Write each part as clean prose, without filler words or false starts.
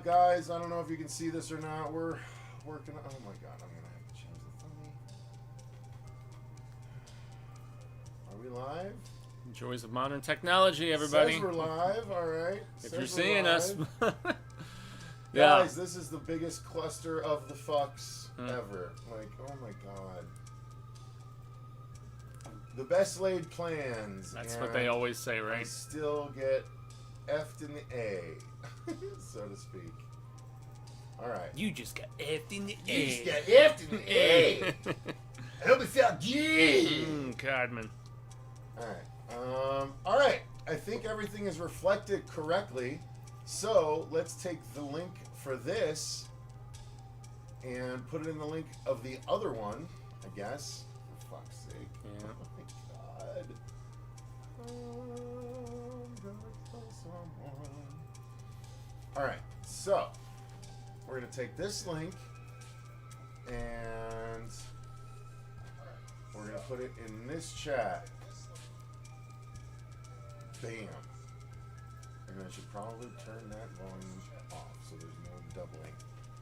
Guys, I don't know if you can see this or not. We're working. Oh my god, I'm gonna have to change the thumbnail. Are we live? Joys of modern technology, everybody. Says we're live. All right. If you're seeing us. Yeah. Guys, this is the biggest cluster of the fucks ever. Like, oh my god. The best laid plans. That's what they always say, right? I still get F'd in the A, so to speak. All right. You just got F'd in the A. You just got F'd in the A. I hope it felt good. Godman. All right. All right. I think everything is reflected correctly. So let's take the link for this and put it in the link of the other one, I guess. For fuck's sake. Yeah. Oh my god. I'm gonna kill someone. All right. So we're gonna take this link and we're gonna put it in this chat. Bam. And I should probably turn that volume off so there's no doubling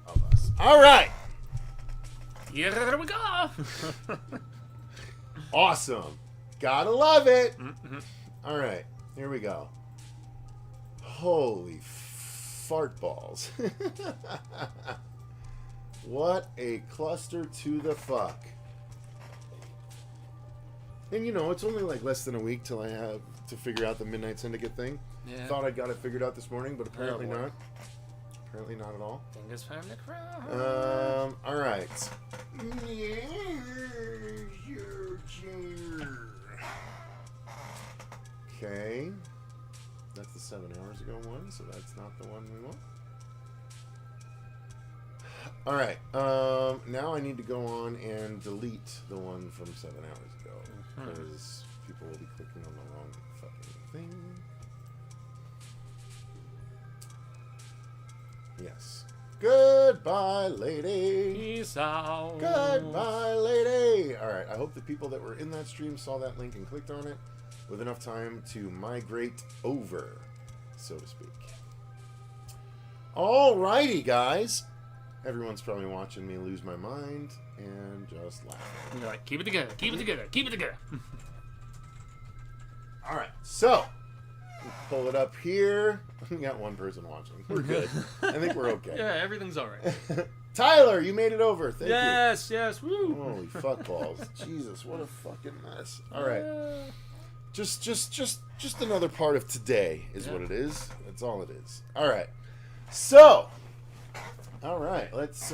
of us. All right. Here we go. Awesome. Gotta love it. All right. Here we go. Holy fart balls. What a cluster to the fuck. And you know, it's only like less than a week till I have to figure out the Midnight Syndicate thing. Yeah. Thought I'd got it figured out this morning, but apparently not. Apparently not at all. Fingers from the crown. All right. Okay. That's the 7 hours ago one, so that's not the one we want. All right. Now I need to go on and delete the one from 7 hours ago because people will be clicking on the wrong fucking thing. Yes. Goodbye, lady. Peace out. Goodbye, lady. All right. I hope the people that were in that stream saw that link and clicked on it with enough time to migrate over, so to speak. All righty, guys. Everyone's probably watching me lose my mind and just laughing. You're like, keep it together. Keep it together. Keep it together. All right. So, pull it up here. We got one person watching. We're good. I think we're okay. Yeah, everything's all right. Tyler, you made it over. Thank you. Yes. Woo. Holy fuck balls. Jesus, what a fucking mess. All right. Just another part of today is what it is. That's all it is. All right. So, all right. Let's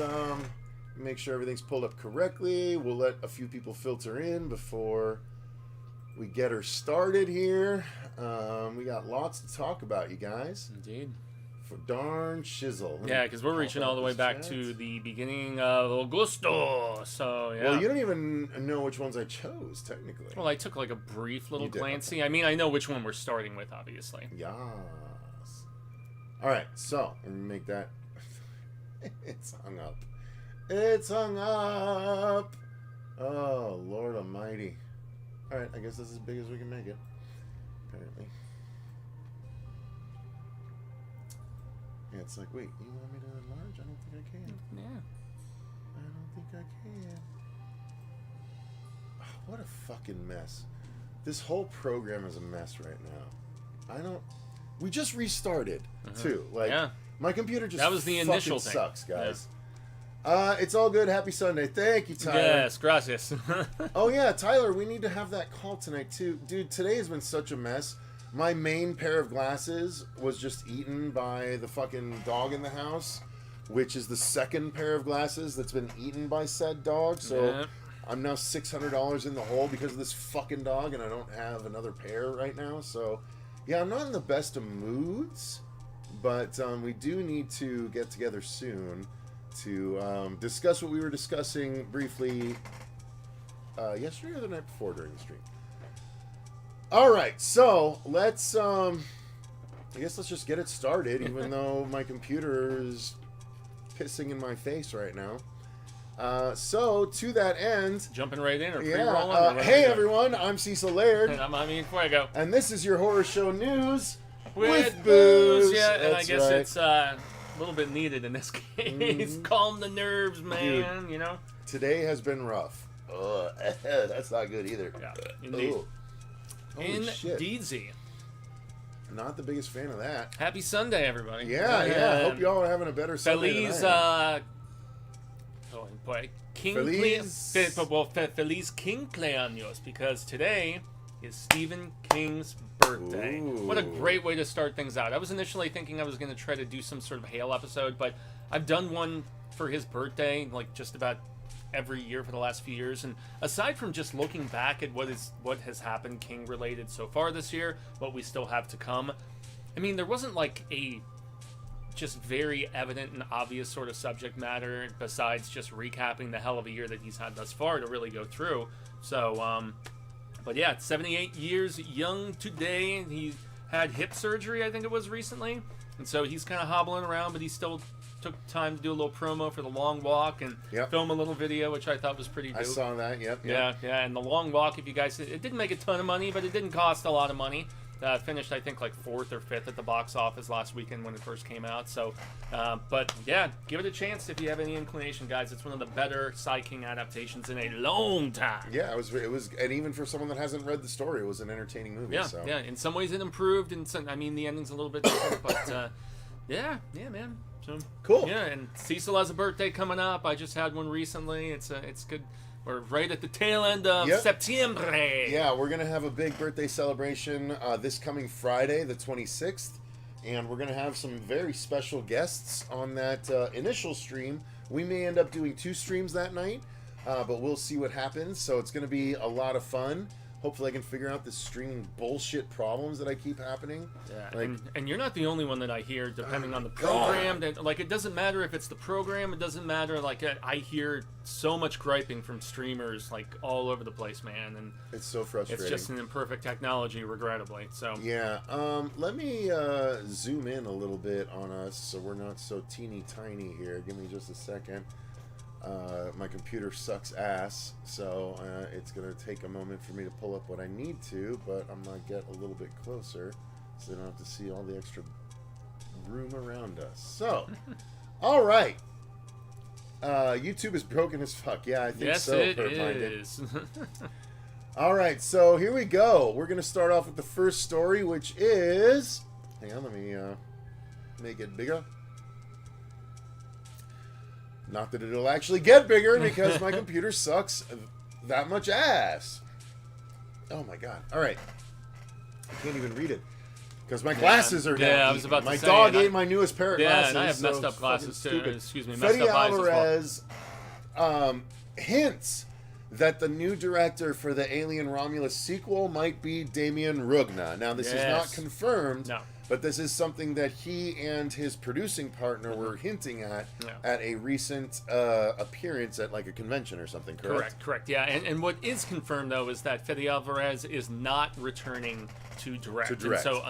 make sure everything's pulled up correctly. We'll let a few people filter in before we get her started here. We got lots to talk about, you guys. Indeed. For darn shizzle. Yeah, because we're reaching all the way back to the beginning of Augusto. So, yeah. Well, you don't even know which ones I chose, technically. Well, I took like a brief little glancey. I mean, I know which one we're starting with, obviously. Yes. All right, so let me make that. It's hung up. It's hung up. Oh, Lord Almighty. All right, I guess this is as big as we can make it. Apparently. Yeah, it's like, wait, you want me to enlarge? I don't think I can. Yeah. I don't think I can. Oh, what a fucking mess. This whole program is a mess right now. We just restarted, too. Like, my computer just that was the initial thing. Thing. Sucks, guys. Yeah. It's all good. Happy Sunday. Thank you, Tyler. Yes, gracias. Oh, yeah, Tyler, we need to have that call tonight, too. Dude, today has been such a mess. My main pair of glasses was just eaten by the fucking dog in the house, which is the second pair of glasses that's been eaten by said dog. So I'm now $600 in the hole because of this fucking dog, and I don't have another pair right now. So, yeah, I'm not in the best of moods, but we do need to get together soon to discuss what we were discussing briefly yesterday or the night before during the stream. All right, so let's I guess let's just get it started, even though my computer is pissing in my face right now. So to that end, jumping right in or pre-rolling. Hey everyone, I'm Cecil Laird, and I'm Jaime Fuego, and this is your horror show news with booze. Yeah, and that's I guess right. it's little bit needed in this case. Calm the nerves, man. Dude, you know. Today has been rough. That's not good either. Yeah, indeed. Indeed. Not the biggest fan of that. Happy Sunday, everybody. Yeah. Hope y'all are having a better Sunday Feliz, than I am. oh boy, Feliz King Cumpleaños, because today is Stephen King's birthday. Ooh. What a great way to start things out. I was initially thinking I was going to try to do some sort of Hail episode, but I've done one for his birthday, like just about every year for the last few years, and aside from just looking back at what has happened King related so far this year, what we still have to come, I mean, there wasn't like a just very evident and obvious sort of subject matter besides just recapping the hell of a year that he's had thus far to really go through. So but yeah, 78 years young today. He had hip surgery, I think it was, recently, and so he's kind of hobbling around, but he still took time to do a little promo for the long walk and film a little video, which I thought was pretty dope. I saw that. Yep. Yeah, and the long walk, if you guys, it didn't make a ton of money, but it didn't cost a lot of money. Finished, I think, like 4th or 5th at the box office last weekend when it first came out. So, but yeah, give it a chance if you have any inclination, guys. It's one of the better Cy King adaptations in a long time. Yeah, it was, and even for someone that hasn't read the story, it was an entertaining movie. Yeah, so. yeah. In some ways, it improved, and I mean, the ending's a little bit different, but yeah, man. So, cool. Yeah, and Cecil has a birthday coming up. I just had one recently. It's good. We're right at the tail end of September. Yeah, we're going to have a big birthday celebration this coming Friday, the 26th. And we're going to have some very special guests on that initial stream. We may end up doing 2 streams that night, but we'll see what happens. So it's going to be a lot of fun. Hopefully I can figure out this streaming bullshit problems that I keep happening. Yeah, and you're not the only one that I hear, depending on the program. That, like, it doesn't matter if it's the program. It doesn't matter. Like, I hear so much griping from streamers, like, all over the place, man. And it's so frustrating. It's just an imperfect technology, regrettably. So yeah. Let me zoom in a little bit on us so we're not so teeny tiny here. Give me just a second. My computer sucks ass, so it's going to take a moment for me to pull up what I need to, but I'm going to get a little bit closer so they don't have to see all the extra room around us. So, all right. YouTube is broken as fuck. Yeah, I think yes, so. Yes, it is. All right, so here we go. We're going to start off with the first story, which is... Hang on, let me make it bigger. Not that it'll actually get bigger because my computer sucks that much ass. Oh my god. All right. I can't even read it because my glasses are down. Yeah, I was about to say. My dog ate my newest pair of glasses. Yeah, and I have messed up glasses too. Stupid. Excuse me, messed Fede up eyes Alvarez as well. Hints that the new director for the Alien Romulus sequel might be Damien Rugna. Now, this is not confirmed. No. But this is something that he and his producing partner were hinting at a recent appearance at like a convention or something, correct? Correct, yeah. And what is confirmed, though, is that Fede Alvarez is not returning to direct. And so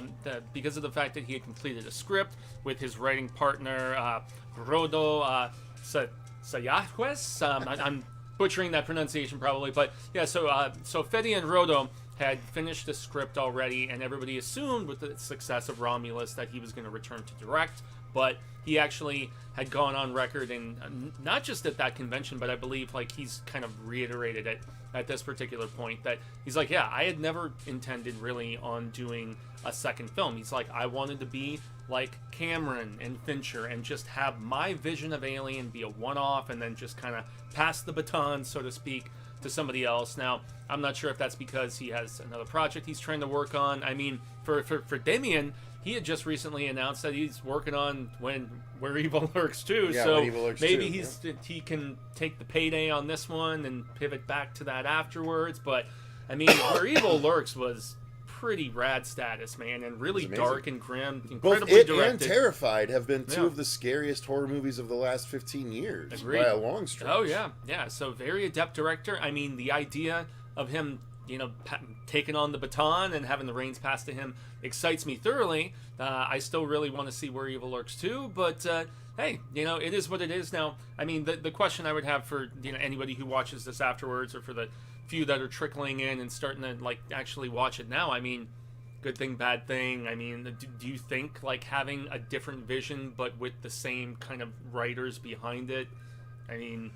because of the fact that he had completed a script with his writing partner, Rolo Sayajquez, I'm butchering that pronunciation probably, but yeah, so Fede and Rolo had finished the script already, and everybody assumed with the success of Romulus that he was going to return to direct, but he actually had gone on record, and not just at that convention, but I believe like he's kind of reiterated it at this particular point, that he's like, yeah, I had never intended really on doing a second film. He's like, I wanted to be like Cameron and Fincher and just have my vision of Alien be a one-off and then just kind of pass the baton, so to speak, to somebody else. Now, I'm not sure if that's because he has another project he's trying to work on. I mean, for Damien, he had just recently announced that he's working on Where Evil Lurks 2. Yeah, so Evil Lurks maybe 2, he can take the payday on this one and pivot back to that afterwards. But I mean, Where Evil Lurks was pretty rad status, man, and really dark and grim, incredibly both it directed. and Terrified have been two of the scariest horror movies of the last 15 years. Agreed. By a long stretch. Oh yeah. So very adept director. I mean, the idea of him, taking on the baton and having the reins passed to him excites me thoroughly. I still really want to see Where Evil Lurks 2, but hey, it is what it is now. I mean, the question I would have for anybody who watches this afterwards, or for the few that are trickling in and starting to like actually watch it now, I mean, good thing, bad thing? I mean, do you think like having a different vision but with the same kind of writers behind it? I mean,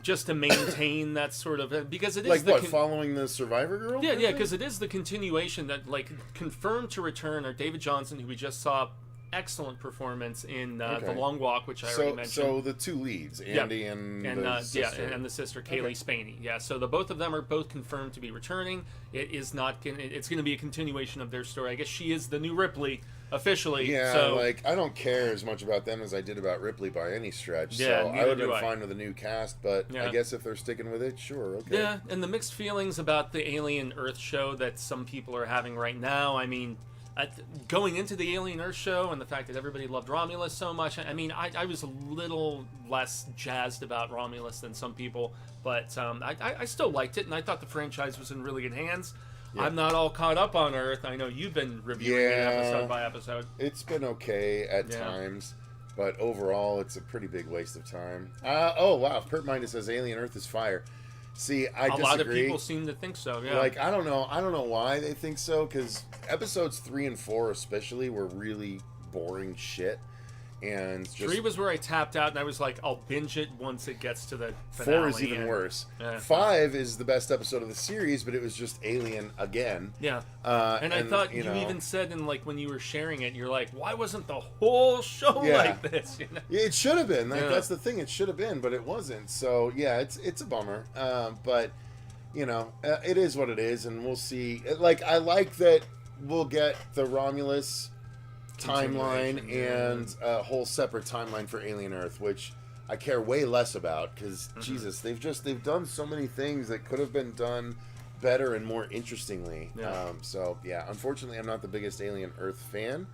just to maintain that sort of, because it is like following the Survivor Girl? Yeah, because it is the continuation that like confirmed to return are David Johnson, who we just saw. Excellent performance in The Long Walk, which I already mentioned. So the two leads, Andy and the sister. And the sister Kaylee Spaney. Yeah, so the both of them are both confirmed to be returning. It is not. It's going to be a continuation of their story. I guess she is the new Ripley officially. Yeah, so, like I don't care as much about them as I did about Ripley by any stretch. Yeah, so I would have been fine with a new cast, but I guess if they're sticking with it, sure, okay. Yeah, and the mixed feelings about the Alien Earth show that some people are having right now. I mean. Going into the Alien Earth show and the fact that everybody loved Romulus so much, I mean, I was a little less jazzed about Romulus than some people, but I still liked it, and I thought the franchise was in really good hands. Yeah. I'm not all caught up on Earth. I know you've been reviewing it episode by episode. It's been okay at times, but overall, it's a pretty big waste of time. Oh, wow. Pert Minded says Alien Earth is fire. See, I disagree. A lot of people seem to think so, yeah. Like, I don't know why they think so, because episodes 3 and 4 especially were really boring shit. And just 3 was where I tapped out, and I was like, I'll binge it once it gets to the finale. 4 is even worse. 5 is the best episode of the series, but it was just Alien again. Yeah. And I thought you even said in like when you were sharing it, you're like, why wasn't the whole show like this? You know? It should have been. Like, that's the thing. It should have been, but it wasn't. So yeah, it's a bummer. But you know, it is what it is, and we'll see. Like I like that we'll get the Romulus timeline and a whole separate timeline for Alien Earth, which I care way less about because Jesus, they've done so many things that could have been done better and more interestingly. So yeah, unfortunately, I'm not the biggest Alien Earth fan,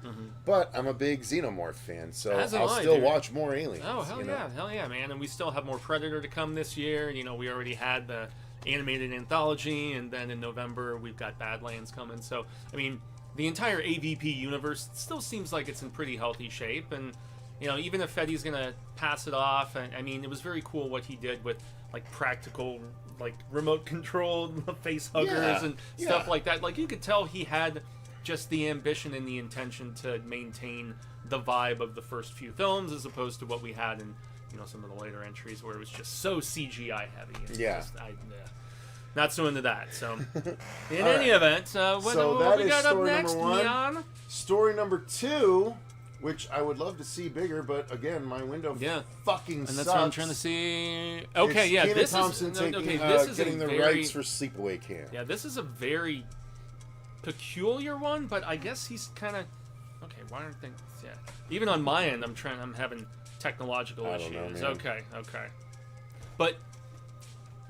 but I'm a big Xenomorph fan, so I'll still watch more Aliens. Oh hell yeah, man! And we still have more Predator to come this year. You know, we already had the animated anthology, and then in November we've got Badlands coming. So I mean. The entire AVP universe still seems like it's in pretty healthy shape, and you know, even if Fetty's gonna pass it off, and I mean, it was very cool what he did with like practical, like remote controlled face huggers and stuff like that. Like you could tell he had just the ambition and the intention to maintain the vibe of the first few films, as opposed to what we had in some of the later entries where it was just so CGI heavy. And not so into that. So, in any event, what we got up next, Neon? Story number 2, which I would love to see bigger, but again, my window fucking sucks. And that's what I'm trying to see. Okay, it's this Thompson is taking, this is getting the rights for Sleepaway Camp. Yeah, this is a very peculiar one, but I guess he's kind of okay. Why aren't things? Yeah, even on my end, I'm having technological issues. Know, okay, but.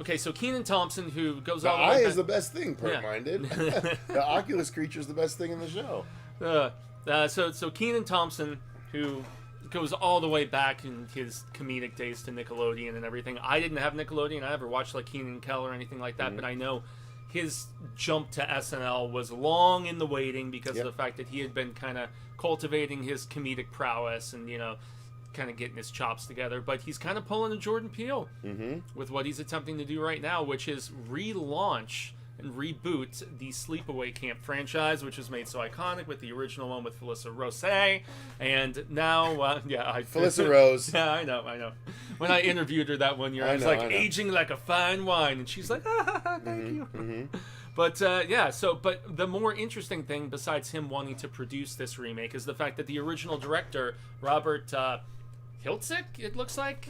Okay, so Kenan Thompson, who goes the all the way eye back... is the best thing, Pert-minded. The Oculus creature is the best thing in the show. So Kenan Thompson, who goes all the way back in his comedic days to Nickelodeon and everything. I didn't have Nickelodeon. I never watched like Kenan and Kel or anything like that, but I know his jump to SNL was long in the waiting because of the fact that he had been kind of cultivating his comedic prowess and, kind of getting his chops together, but he's kind of pulling a Jordan Peele with what he's attempting to do right now, which is relaunch and reboot the Sleepaway Camp franchise, which was made so iconic with the original one with Felissa Rose, and now, Felissa Rose. Yeah, I know. When I interviewed her that one year, I was aging like a fine wine, and she's like, thank you. But but the more interesting thing, besides him wanting to produce this remake, is the fact that the original director, Robert Hiltzik, it looks like,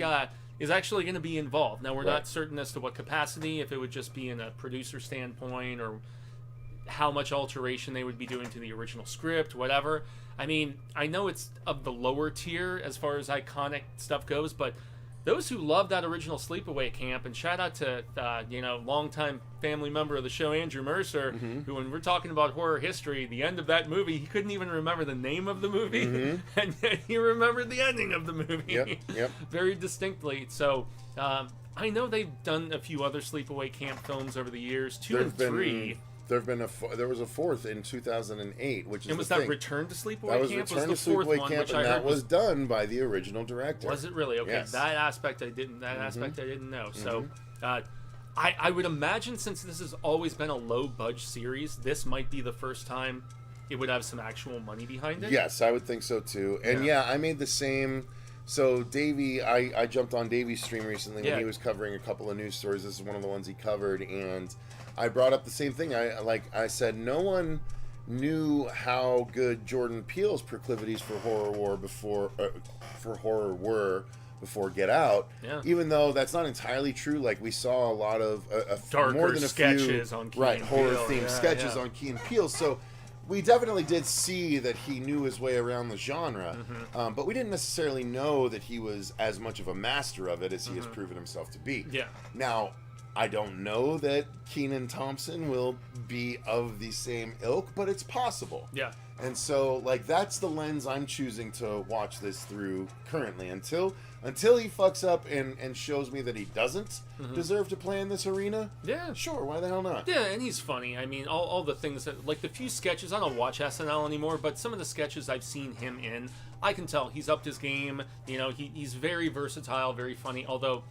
is actually going to be involved. Now, we're not certain as to what capacity, if it would just be in a producer standpoint or how much alteration they would be doing to the original script, whatever. I mean, I know it's of the lower tier as far as iconic stuff goes, but those who love that original Sleepaway Camp, and shout out to, longtime family member of the show, Andrew Mercer, who, when we're talking about horror history, the end of that movie, he couldn't even remember the name of the movie, and yet he remembered the ending of the movie very distinctly. So, I know they've done a few other Sleepaway Camp films over the years, 2 and 3. There was a 4th in 2008, which is and was the that thing. Return to Sleepaway That was Camp? Return was to the 4th Sleepaway one, Camp, which and I that heard was done by the original director. Was it really? Okay, Yes. that aspect I didn't. That aspect I didn't know. So, I would imagine, since this has always been a low-budget series, this might be the first time it would have some actual money behind it. Yes, I would think so too. And yeah, I made the same. So Davey, I jumped on Davey's stream recently when he was covering a couple of news stories. This is one of the ones he covered, and I brought up the same thing. I said no one knew how good Jordan Peele's proclivities for horror were before Get Out. Yeah. Even though that's not entirely true. Like, we saw a lot of more than a sketches few on Key and horror Peele. themed sketches on Key and Peele. So we definitely did see that he knew his way around the genre, but we didn't necessarily know that he was as much of a master of it as he has proven himself to be. Yeah. Now, I don't know that Kenan Thompson will be of the same ilk, but it's possible. Yeah. And so, like, that's the lens I'm choosing to watch this through currently until he fucks up and shows me that he doesn't deserve to play in this arena. Yeah. Sure, why the hell not? Yeah, and he's funny. I mean, all the things that, like, the few sketches, I don't watch SNL anymore, but some of the sketches I've seen him in, I can tell he's upped his game. You know, he's very versatile, very funny, although,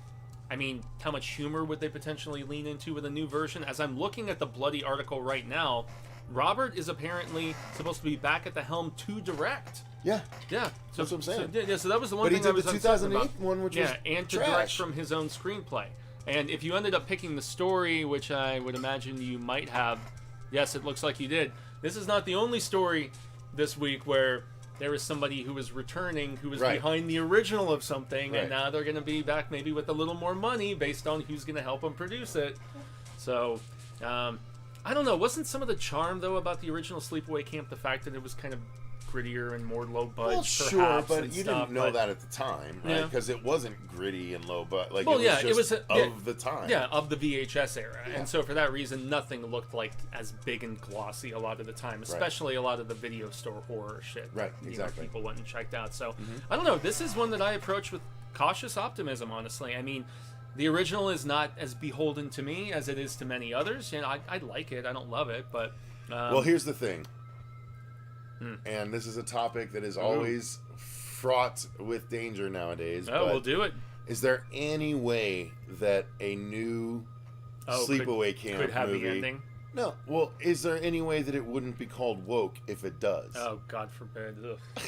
I mean, how much humor would they potentially lean into with a new version? As I'm looking at the bloody article right now, Robert is apparently supposed to be back at the helm to direct. Yeah. Yeah. So, that's what I'm saying. So that was the one thing I was uncertain about. But he did the 2008 one, which was and to trash. direct from his own screenplay. And if you ended up picking the story, which I would imagine you might have, yes, it looks like you did. This is not the only story this week where there is somebody who is returning, who was behind the original of something, and now they're going to be back maybe with a little more money based on who's going to help them produce it. So, I don't know. Wasn't some of the charm, though, about the original Sleepaway Camp the fact that it was kind of grittier and more low budget? Well, sure, but you didn't know that at the time, right? Because it wasn't gritty and low budget. Like, it was of the time. Yeah, of the VHS era. Yeah. And so for that reason, nothing looked like as big and glossy a lot of the time, especially a lot of the video store horror shit. Right, exactly. People went and checked out. So, I don't know. This is one that I approach with cautious optimism, honestly. I mean, the original is not as beholden to me as it is to many others. You know, I like it. I don't love it, but... well, here's the thing. And this is a topic that is always fraught with danger nowadays. Oh, we'll do it. Is there any way that a new Sleepaway Camp could have movie... the ending? No. Well, is there any way that it wouldn't be called woke if it does? Oh, God forbid.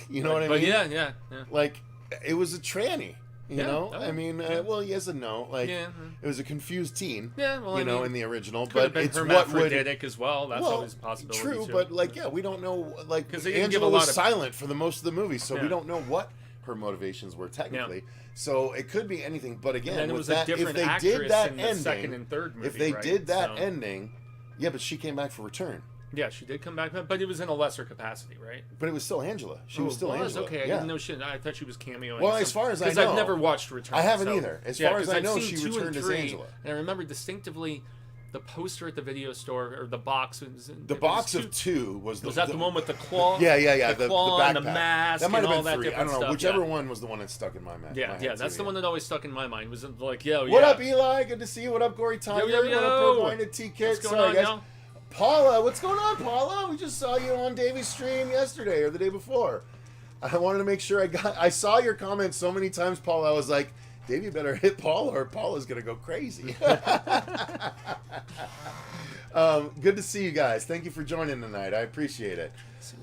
You know what I mean? But yeah. Like, it was a tranny. You know? Oh, I mean, well, yes and no. Like, it was a confused teen. Yeah, well, I mean, in the original. But it's hermaphroditic as well. That's always a possibility. True, too. but, like, we don't know. Like, because Angela was silent for the most of the movie, so we don't know what her motivations were technically. Yeah. So it could be anything. But again, with that, if they did that ending, second and third movie, if they did that ending, but she came back for Return. Yeah, she did come back, but it was in a lesser capacity, right? But it was still Angela. She was still Angela. Okay, I didn't know she. I thought she was cameoing. Well, as far as I know, because I've never watched Return. I haven't either. As far as I know, she returned as Angela. And I remember distinctively the poster at the video store, or the box. The box of two was that the one with the claw? Yeah. The claw backpack. and the mask. That might have and been all three. That I don't know. stuff. Whichever one was the one that stuck in my mind. Yeah. That's the one that always stuck in my mind. It was like, What up, Eli? Good to see you. What up, Gory Tiger? Yo. What up, Purple-Minded T-Kit? What's going on, guys. yo? Paula, what's going on, Paula? We just saw you on Davey's stream yesterday or the day before. I wanted to make sure I saw your comments so many times, Paula. I was like, Davey better hit Paula or Paula's going to go crazy. Good to see you guys. Thank you for joining tonight. I appreciate it.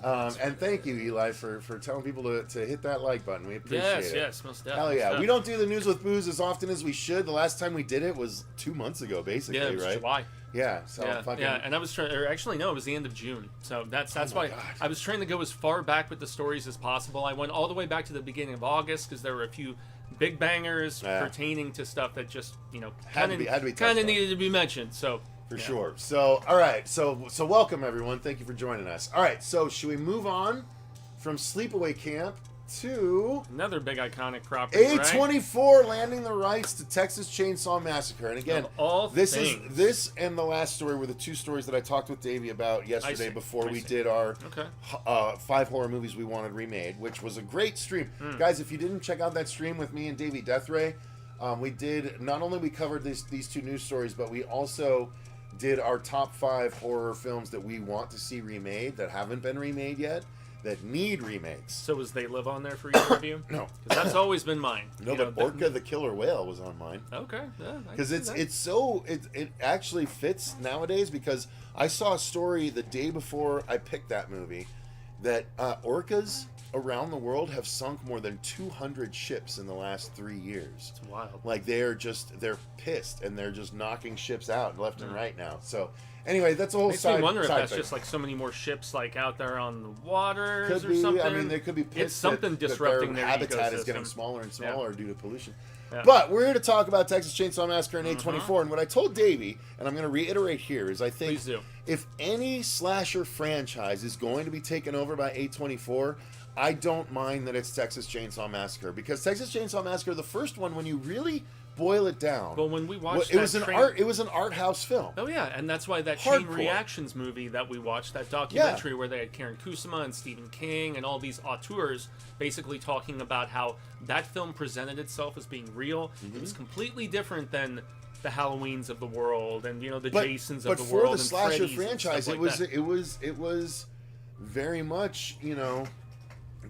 And thank you, Eli, for telling people to hit that like button. We appreciate it. Yes, most definitely. Hell yeah. We don't do the news with booze as often as we should. The last time we did it was 2 months ago, basically, it was right? July. Yeah, so and I was trying, or actually no, it was the end of June. So that's why I was trying to go as far back with the stories as possible. I went all the way back to the beginning of August because there were a few big bangers pertaining to stuff that just kind of needed to be mentioned. So for sure. So all right, so welcome everyone. Thank you for joining us. All right, so should we move on from Sleepaway Camp to another big iconic property? A24 landing the rights to Texas Chainsaw Massacre. And again, this and the last story were the two stories that I talked with Davey about yesterday before we did our 5 horror movies we wanted remade, which was a great stream. Guys, if you didn't check out that stream with me and Davey Deathray, we did not only we covered these two news stories, but we also did our top 5 horror films that we want to see remade that haven't been remade yet, that need remakes. So was They Live on there for your review? No. Because that's always been mine. No, but Orca the Killer Whale was on mine. Okay. Because it actually fits nowadays, because I saw a story the day before I picked that movie that orcas around the world have sunk more than 200 ships in the last 3 years. It's wild. Like they're pissed and they're just knocking ships out left and right now. So anyway, that's a whole Makes me wonder if that's just like so many more ships like out there on the waters or something. I mean, they could be pissed. It's something disrupting their their habitat ecosystem. is getting smaller and smaller due to pollution. Yeah. But we're here to talk about Texas Chainsaw Massacre and A24, and what I told Davey, and I'm going to reiterate here, is I think Please do. If any slasher franchise is going to be taken over by A24, I don't mind that it's Texas Chainsaw Massacre, because Texas Chainsaw Massacre, the first one, when you really boil it down, well, when we watched it was an art house film. Oh yeah, and that's why that Hardcore. Chain Reactions movie that we watched, that documentary where they had Karen Kusama and Stephen King and all these auteurs basically talking about how that film presented itself as being real. It was completely different than the Halloweens of the world and the Jasons of the world. But for the slasher franchise, like it was very much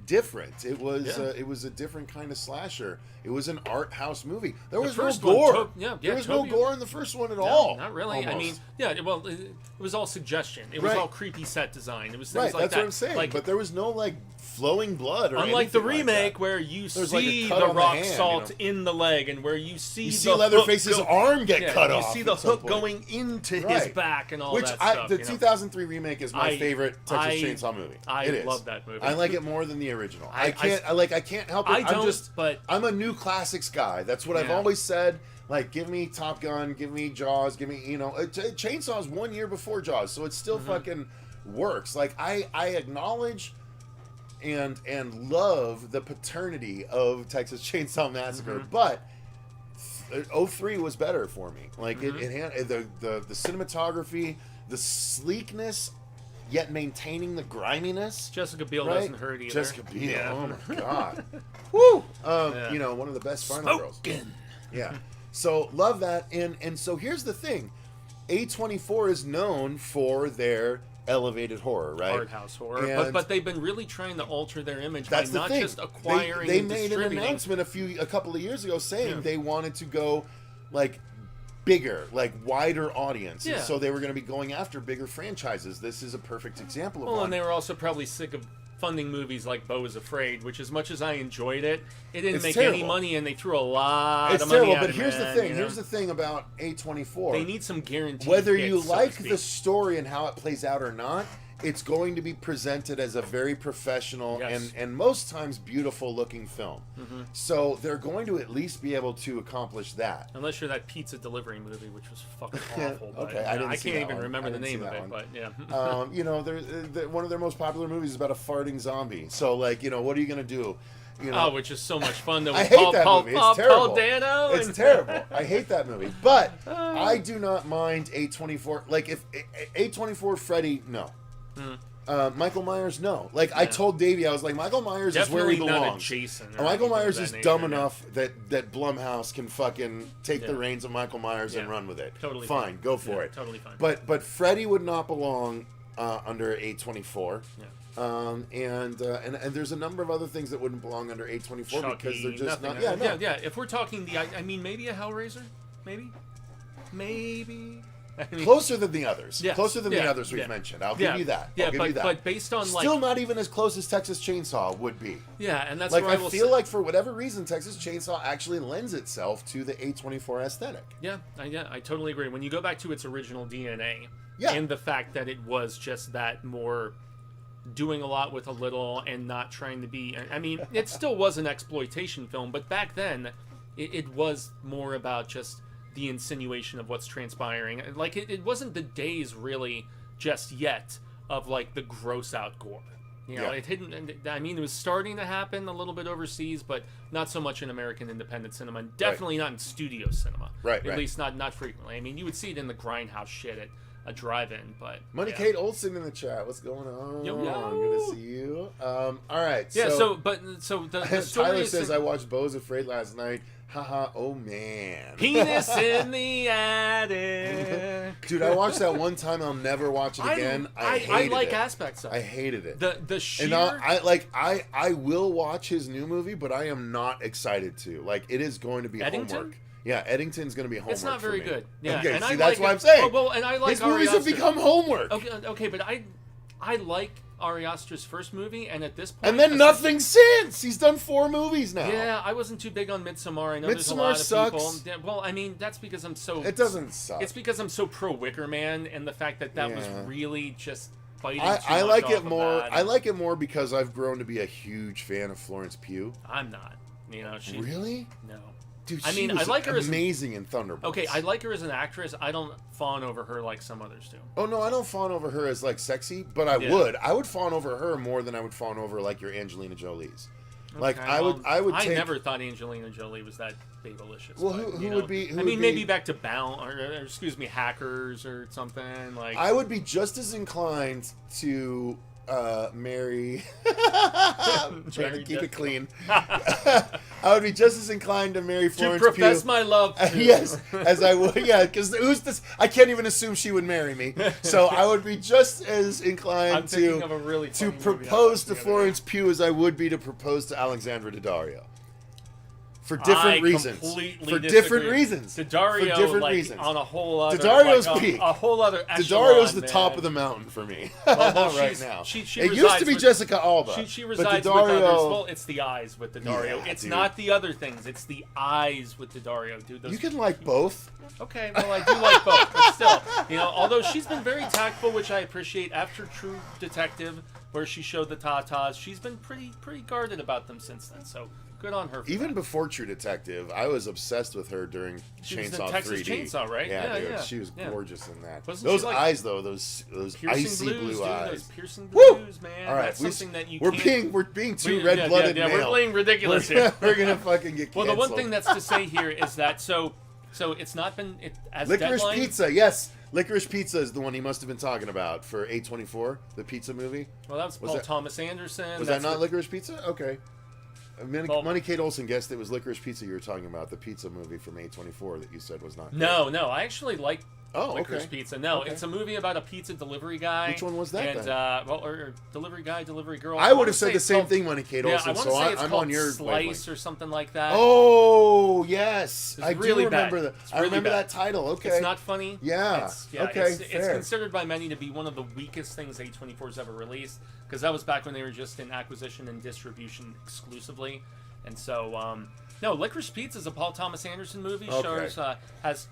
different. It was a different kind of slasher. It was an art house movie. There was no gore. There was no gore in the first one at all. Not really. Almost. I mean, well, it was all suggestion. It was all creepy set design. It was things like that's that. What I'm saying. Like, but there was no flowing blood or unlike the anything remake, like where you There's see cut the on rock hand, salt in the leg, and where you see Leatherface's arm get cut off. You see the hook going into his back and all that stuff. The 2003 remake is my favorite Texas Chainsaw movie. I love that movie. I like it more than the original. I can't help it. I'm a new classics guy. That's what I've always said. Like, give me Top Gun, give me Jaws, give me, Chainsaw's 1 year before Jaws, so it still fucking works. Like, I acknowledge and love the paternity of Texas Chainsaw Massacre, but 03 was better for me. Like, it had the cinematography, the sleekness, yet maintaining the griminess. Jessica Biel doesn't hurt either. Jessica Biel, oh my god. Woo! One of the best final girls. Yeah. So, love that. And so, here's the thing. A24 is known for their elevated horror, right? Art house horror. But they've been really trying to alter their image by not just acquiring They and made an announcement a couple of years ago saying they wanted to go, bigger, wider audience. Yeah. And so they were going to be going after bigger franchises. This is a perfect example of one. And they were also probably sick of funding movies like Beau is Afraid, which, as much as I enjoyed it, it didn't make any money, and they threw a lot of money at it. But here's the thing. Here's the thing about A24. They need some guaranteed whether hits, you so like the story and how it plays out or not, it's going to be presented as a very professional and most times beautiful looking film. So they're going to at least be able to accomplish that. Unless you're that pizza delivery movie, which was fucking awful. Okay, I can't even remember the name of it, but yeah. One of their most popular movies is about a farting zombie. So what are you going to do? Which is so much fun. Though. I hate that movie. It's terrible. Paul Dano. It's terrible. I hate that movie. But I do not mind A24. If A24 Freddy, no. Michael Myers, no. I told Davey, I was like, Michael Myers Definitely is where he belongs. Not a Jason Michael Myers is dumb enough that Blumhouse can fucking take the reins of Michael Myers and run with it. Totally fine. Go for it. Totally fine. But Freddy would not belong under A24. Yeah. And there's a number of other things that wouldn't belong under A24 Chucky, because they're just not. Yeah. If we're talking maybe a Hellraiser, maybe. Closer than the others. Yes. Closer than the others we've mentioned. I'll give you that. I'll give you that. But based on still not even as close as Texas Chainsaw would be. Yeah, and that's where I feel like for whatever reason Texas Chainsaw actually lends itself to the A24 aesthetic. Yeah, I totally agree. When you go back to its original DNA, and the fact that it was just that more doing a lot with a little and not trying to be. I mean, it still was an exploitation film, but back then it was more about just the insinuation of what's transpiring. It wasn't the days really just yet of the gross out gore. It hadn't. I mean, it was starting to happen a little bit overseas, but not so much in American independent cinema, and definitely not in studio cinema. Right. At least not frequently. I mean, you would see it in the grindhouse shit at a drive-in, but Money Kate Olsen in the chat. What's going on? Yo. Good to see you. All right. Yeah. So the story Tyler is says I watched Beau is Afraid last night. Haha, oh man. Penis in the attic. Dude, I watched that one time. I'll never watch it again. I like aspects of it. I hated it. The sheer... And I will watch his new movie, but I am not excited to. Like, it is going to be homework. Yeah, Eddington's going to be homework. It's not very good. Yeah, okay, and see, I that's like what I'm saying. Oh, well, and I like his movies have become homework. Okay, but I like Ari Aster's first movie, and at this point... And then nothing since! He's done 4 movies now. Yeah, I wasn't too big on Midsommar. I know there's a Midsommar lot of sucks. people... Well, I mean, that's because I'm so... It doesn't suck. It's because I'm so pro Wicker Man, and the fact that was really just fighting I like it more. I like it more because I've grown to be a huge fan of Florence Pugh. I'm not. You know, she... Really? No. Dude, I mean, was I like her amazing in Thunderbolts. Okay, I like her as an actress. I don't fawn over her like some others do. Oh no, I don't fawn over her as like sexy, but I would. I would fawn over her more than I would fawn over like your Angelina Jolie's. Okay, like I would. I never thought Angelina Jolie was that babylicious. Well, who would be? I mean, maybe back to Bound or excuse me, Hackers or something like. I would be just as inclined to marry. Trying to keep it clean. I would be just as inclined to marry Florence Pugh. To profess my love. Yes, as I would. Yeah, because who's this? I can't even assume she would marry me. So I would be just as inclined to propose to Florence Pugh as I would be to propose to Alexandra Daddario. For different reasons. For different reasons. Daddario, for different like, reasons. On a whole other... Daddario's peak. A whole other echelon, Daddario's the top of the mountain for me right now. It used to be Jessica Alba. She resides with others. Well, it's the eyes with Daddario. Yeah, it's not the other things. It's the eyes with Daddario, dude. You can like both. Okay, well, I do like both. But still, you know, although she's been very tactful, which I appreciate, after True Detective, where she showed the tatas, she's been pretty guarded about them since then, so... Good on her. Even before True Detective, I was obsessed with her during Chainsaw 3D. Texas Chainsaw, right? Yeah, dude, she was gorgeous in that. Wasn't those she eyes, though, those icy blues, blue eyes. Those piercing blues, man. All right, that's something that you we're being too red-blooded. Yeah, we're playing ridiculous here. We're gonna fucking get canceled. Well, the one thing that's to say here is that so it's not been as Licorice Deadline, Pizza. Yes, Licorice Pizza is the one he must have been talking about for A24, the pizza movie. Well, that was Paul Thomas Anderson. Was that not Licorice Pizza? Okay. Money Kate Olsen guessed it was Licorice Pizza you were talking about, the pizza movie from A24 that you said was not good. No, I actually like Licorice Pizza. No, okay. It's a movie about a pizza delivery guy. Which one was that then? Or delivery guy, delivery girl. I would have said the same thing, Money Kate Olsen, so I'm on your Slice wavelength. or something like that. Oh, yes. I really do remember that. I remember that title. Okay. It's not funny. Yeah. It's considered by many to be one of the weakest things A24's ever released, because that was back when they were just in acquisition and distribution exclusively. And so, no, Licorice Pizza is a Paul Thomas Anderson movie. Okay. Has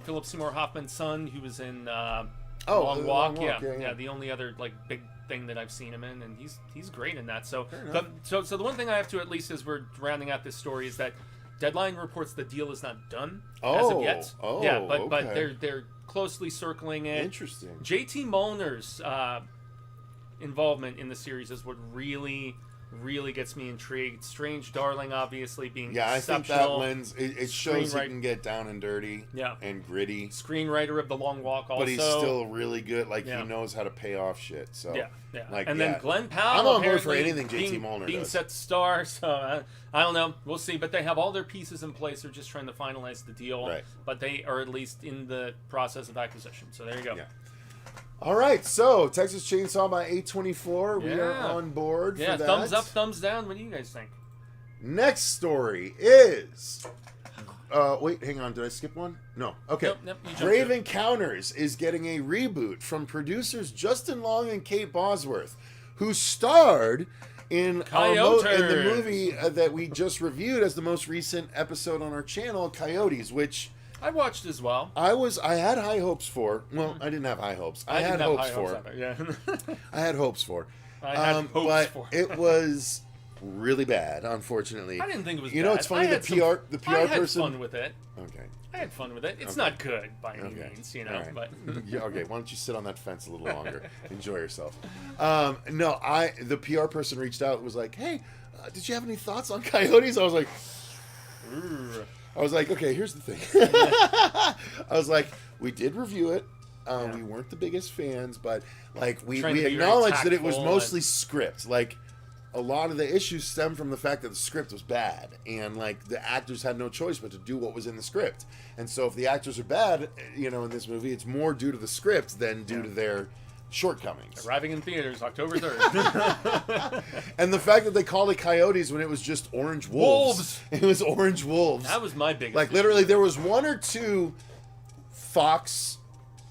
Philip Seymour Hoffman's son, who was in Long Walk. Yeah, the only other like big thing that I've seen him in, and he's great in that. So, so the one thing I have to, at least as we're rounding out this story, is that Deadline reports the deal is not done as of yet. But they're closely circling it. Interesting. JT Molnar's involvement in the series is what really gets me intrigued. Strange Darling, obviously, being I think that lens it shows he Screenwriter- can get down and dirty, and gritty. Screenwriter of The Long Walk, also, but he's still really good. Like he knows how to pay off shit. So like, and then Glenn Powell. I'm on board for anything JT Molnar being does. set to star. So I don't know. We'll see. But they have all their pieces in place. They're just trying to finalize the deal. Right. But they are at least in the process of acquisition. So there you go. Yeah. All right, so Texas Chainsaw by A24. We are on board for that. Thumbs up, thumbs down. What do you guys think? Next story is... wait, hang on. Did I skip one? No. Okay. Nope, Brave Encounters is getting a reboot from producers Justin Long and Kate Bosworth, who starred in the movie that we just reviewed as the most recent episode on our channel, Coyotes, which... I watched as well. I had high hopes for. Well, I didn't have high hopes. I had hopes for. I had hopes for. But it was really bad, unfortunately. I didn't think it was bad. You know, it's funny, the PR person... I had fun with it. Okay. I had fun with it. It's not good by any means, you know. Right. But okay, why don't you sit on that fence a little longer? Enjoy yourself. The PR person reached out and was like, hey, did you have any thoughts on Coyotes? I was like, okay, here's the thing. I was like, we did review it. We weren't the biggest fans, but like we acknowledged that it was mostly script. Like a lot of the issues stem from the fact that the script was bad, and like the actors had no choice but to do what was in the script. And so if the actors are bad, you know, in this movie, it's more due to the script than due to their shortcomings. Arriving in theaters October 3rd. And the fact that they called it coyotes when it was just orange wolves. It was orange wolves. That was my biggest like issue. Literally there was one or two Fox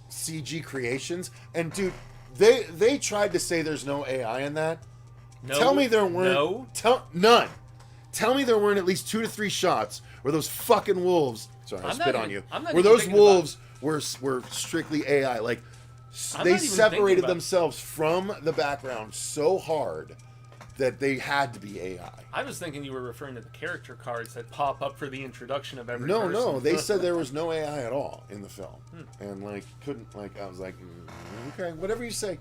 CG creations, and dude, they tried to say there's no AI in that. No, Tell me there weren't. No. None. Tell me there weren't at least 2 to 3 shots where those fucking wolves. Sorry, I spit on you. Where those wolves were strictly AI. Like they separated themselves from the background so hard that they had to be AI. I was thinking you were referring to the character cards that pop up for the introduction of every No, person. no. They said there was no AI at all in the film, and like couldn't like. I was like, okay, whatever you say.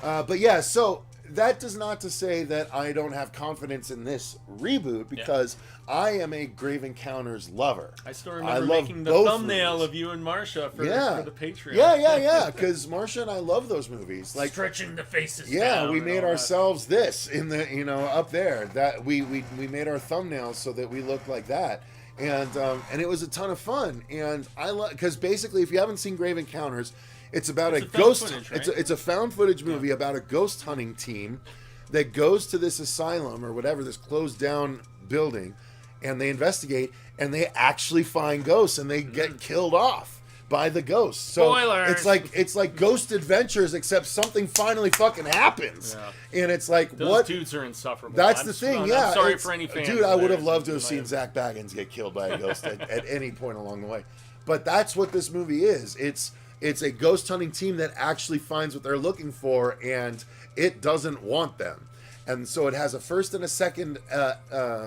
But yeah, so that does not to say that I don't have confidence in this reboot, because I am a Grave Encounters lover. I still remember making the thumbnail movies. of you and Marsha for the Patreon. Yeah. Because Marsha and I love those movies. Like stretching the faces. Yeah, down we made ourselves this in the up there. That we made our thumbnails so that we looked like that. And it was a ton of fun. And I love, because basically, if you haven't seen Grave Encounters, it's about a ghost. Footage, right? It's a found footage movie about a ghost hunting team that goes to this asylum or whatever, this closed down building, and they investigate, and they actually find ghosts, and they get killed off by the ghosts. So Spoilers. it's like Ghost Adventures, except something finally fucking happens, and it's like those dudes are insufferable. That's the thing. I'm sorry for any fans. Dude, I would have loved to have seen Zach Baggins get killed by a ghost at any point along the way. But that's what this movie is. It's a ghost hunting team that actually finds what they're looking for, and it doesn't want them. And so it has a first and a second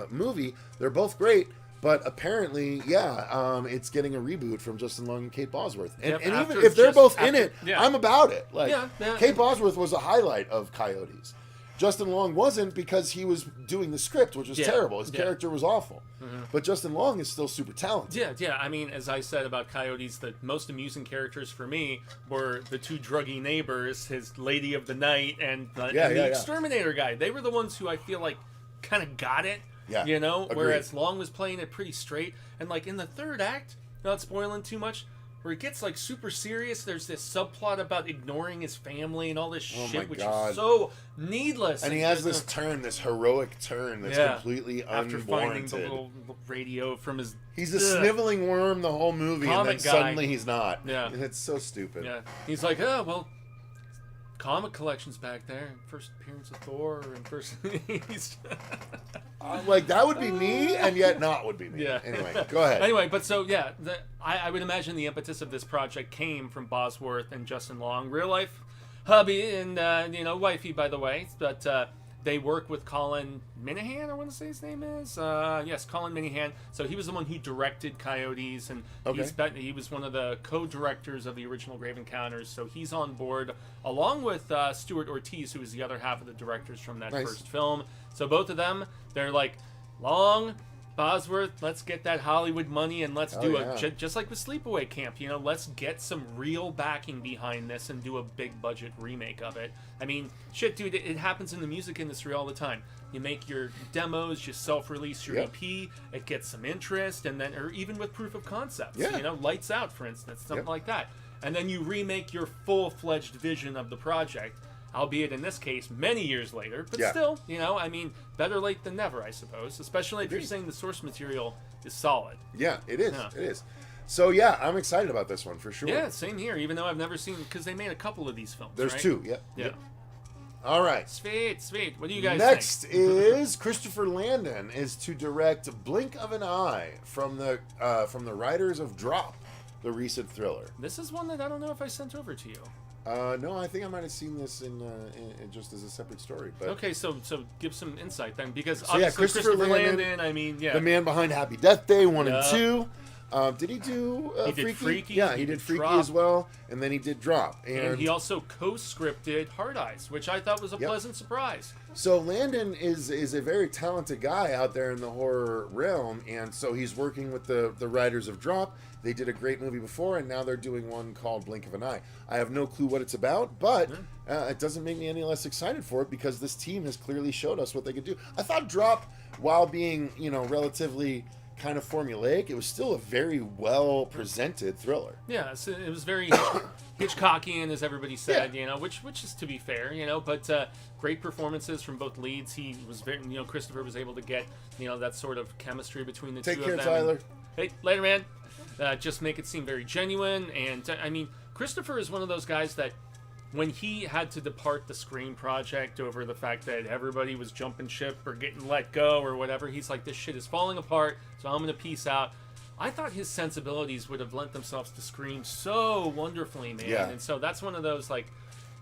movie. They're both great, but apparently, it's getting a reboot from Justin Long and Kate Bosworth. And even if they're both in it, I'm about it. Like, Kate Bosworth was a highlight of Coyotes. Justin Long wasn't, because he was doing the script, which was terrible. His character was awful. But Justin Long is still super talented. Yeah. I mean, as I said about Coyotes, the most amusing characters for me were the 2 druggy neighbors, his Lady of the Night, and the Exterminator guy. They were the ones who I feel like kind of got it. Yeah, you know, agreed. Whereas Long was playing it pretty straight. And like in the third act, not spoiling too much, where it gets like super serious, there's this subplot about ignoring his family and all this shit, which is so needless. And he has this turn, this heroic turn that's completely after unwarranted. Finding the little radio from his... He's a sniveling worm the whole movie, comic and then suddenly he's not. Yeah. It's so stupid. Yeah. He's like, oh, well, comic collection's back there. First appearance of Thor, and first... like, that would be me, and yet not would be me. Yeah. Anyway, go ahead. Anyway, but so, I would imagine the impetus of this project came from Bosworth and Justin Long. Real life hubby and, wifey, by the way. But they work with Colin Minihan, I want to say his name is. Yes, Colin Minihan. So he was the one who directed Coyotes, and he was one of the co-directors of the original Grave Encounters. So he's on board, along with Stuart Ortiz, who was the other half of the directors from that first film. So both of them, they're like, Long, Bosworth, let's get that Hollywood money, and let's do just like with Sleepaway Camp, let's get some real backing behind this and do a big budget remake of it. I mean, shit, dude, it happens in the music industry all the time. You make your demos, you self-release your EP, it gets some interest, and then, or even with proof of concepts, Lights Out, for instance, something like that. And then you remake your full-fledged vision of the project, albeit in this case many years later, but still, I mean, better late than never, I suppose, especially if you're saying the source material is solid. Yeah, it is. It is. So I'm excited about this one for sure. Yeah, same here, even though I've never seen, because they made a couple of these films. There's right? 2. Yeah. All right. Sweet. What do you guys Next think? is Kristopher Landon is to direct Blink of an Eye from the writers of Drop, the recent thriller. This is one that I don't know if I sent over to you. No, I think I might have seen this in just as a separate story. But okay, so give some insight then, because obviously Kristopher Landon, I mean, the man behind Happy Death Day 1 and 2, Did he do he Freaky? did Freaky? Yeah, he did Freaky Drop. as well, and then he did Drop. And he also co-scripted Hard Eyes, which I thought was a pleasant surprise. So Landon is a very talented guy out there in the horror realm, and so he's working with the writers of Drop. They did a great movie before, and now they're doing one called Blink of an Eye. I have no clue what it's about, but it doesn't make me any less excited for it because this team has clearly showed us what they could do. I thought Drop, while being, relatively kind of formulaic, it was still a very well presented thriller. Yeah, so it was very Hitchcockian, as everybody said, which is to be fair, but great performances from both leads. He was very, Kristopher was able to get, that sort of chemistry between the two of them. Take care, Tyler. Hey, later, man. Just make it seem very genuine, and I mean, Kristopher is one of those guys that when he had to depart the Scream project over the fact that everybody was jumping ship or getting let go or whatever, he's like, this shit is falling apart, so I'm going to peace out. I thought his sensibilities would have lent themselves to Scream so wonderfully, man. Yeah. And so that's one of those, like,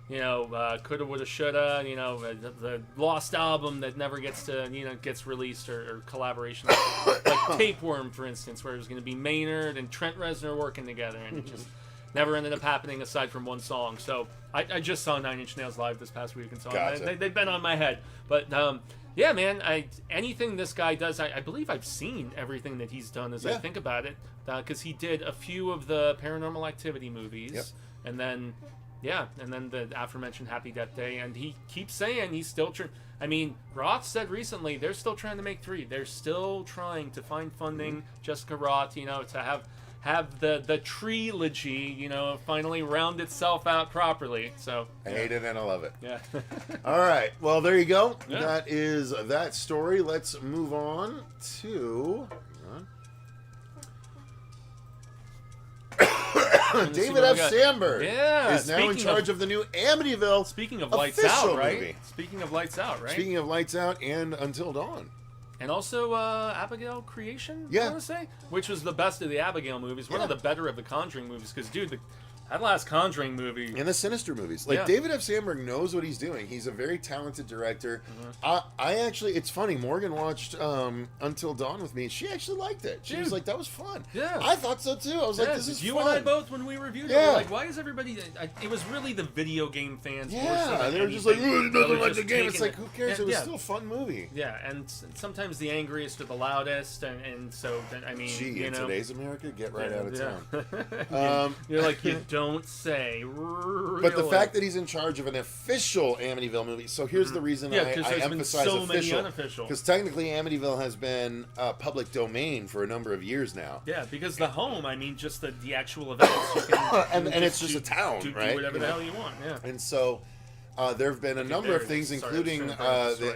coulda, woulda, shoulda, the lost album that never gets to, gets released or collaboration. Like Tapeworm, for instance, where it was going to be Maynard and Trent Reznor working together, and it just never ended up happening aside from one song. So I just saw Nine Inch Nails live this past week, and so they've been on my head. But yeah, man, anything this guy does, I believe I've seen everything that he's done as I think about it, because he did a few of the Paranormal Activity movies, and then the aforementioned Happy Death Day, and he keeps saying he's still trying. I mean, Roth said recently they're still trying to make 3. They're still trying to find funding. Jessica Roth, to have the trilogy, finally round itself out properly. So I hate it and I love it. Yeah. All right. Well, there you go. Yeah. That is that story. Let's move on to. David F. Sandberg is now in charge of the new Amityville. Speaking of Lights Out, right? Movie. Speaking of Lights Out, right? Speaking of Lights Out and Until Dawn. And also Abigail Creation, I want to say, which was the best of the Abigail movies. One of the better of the Conjuring movies, because, dude, that last Conjuring movie. And the Sinister movies. David F. Sandberg knows what he's doing. He's a very talented director. I actually, it's funny, Morgan watched Until Dawn with me. She actually liked it. She was like, that was fun. Yeah. I thought so too. I was like, this is you fun. And I both, when we reviewed it, were like, why is everybody... it was really the video game fans. Yeah, they were just like, he doesn't like the game. It's like, who cares? It was still a fun movie. Yeah, and sometimes the angriest are the loudest, and so, I mean, in today's America, get right out of town. You're like, you don't say. Really. But the fact that he's in charge of an official Amityville movie, so here's the reason I emphasize official. Because technically Amityville has been public domain for a number of years now. Yeah, because the home, I mean, just the actual events. You can, and it's just a town, right? Do whatever the hell you want, yeah. And so... there have been a number of things, including the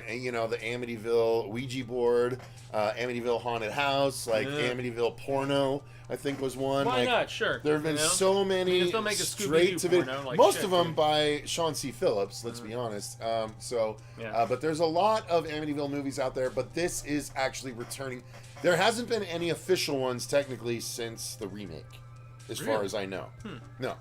Amityville Ouija board, Amityville haunted house, like Amityville porno, I think was one. Why not? Sure. There have been so many straight to video. Most of them by Sean C. Phillips. Let's be honest. But there's a lot of Amityville movies out there. But this is actually returning. There hasn't been any official ones technically since the remake, as far as I know. No.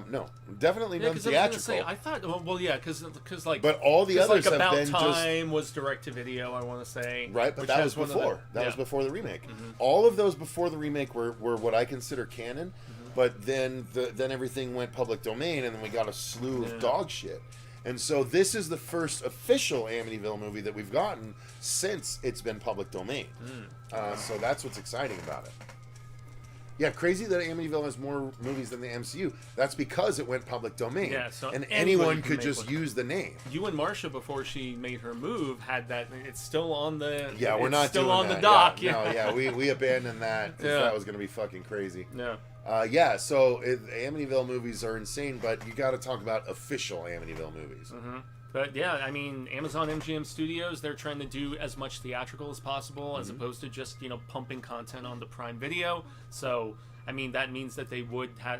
No, definitely none theatrical. I thought, because like, but all the others have About been Time was direct to video. I want to say, right, but that was before. That was before the remake. All of those before the remake were what I consider canon. But then everything went public domain, and then we got a slew of dog shit. And so this is the first official Amityville movie that we've gotten since it's been public domain. So that's what's exciting about it. Yeah, crazy that Amityville has more movies than the MCU. That's because it went public domain. Yeah, so and anyone could just use the name. You and Marcia, before she made her move, had that. It's still on the. Yeah, we're not still doing on that. the dock. We abandoned that because that was going to be fucking crazy. No. So Amityville movies are insane, but you got to talk about official Amityville movies. But yeah, I mean, Amazon MGM Studios, they're trying to do as much theatrical as possible, as opposed to just, pumping content on the Prime Video. So, I mean, that means that they would have,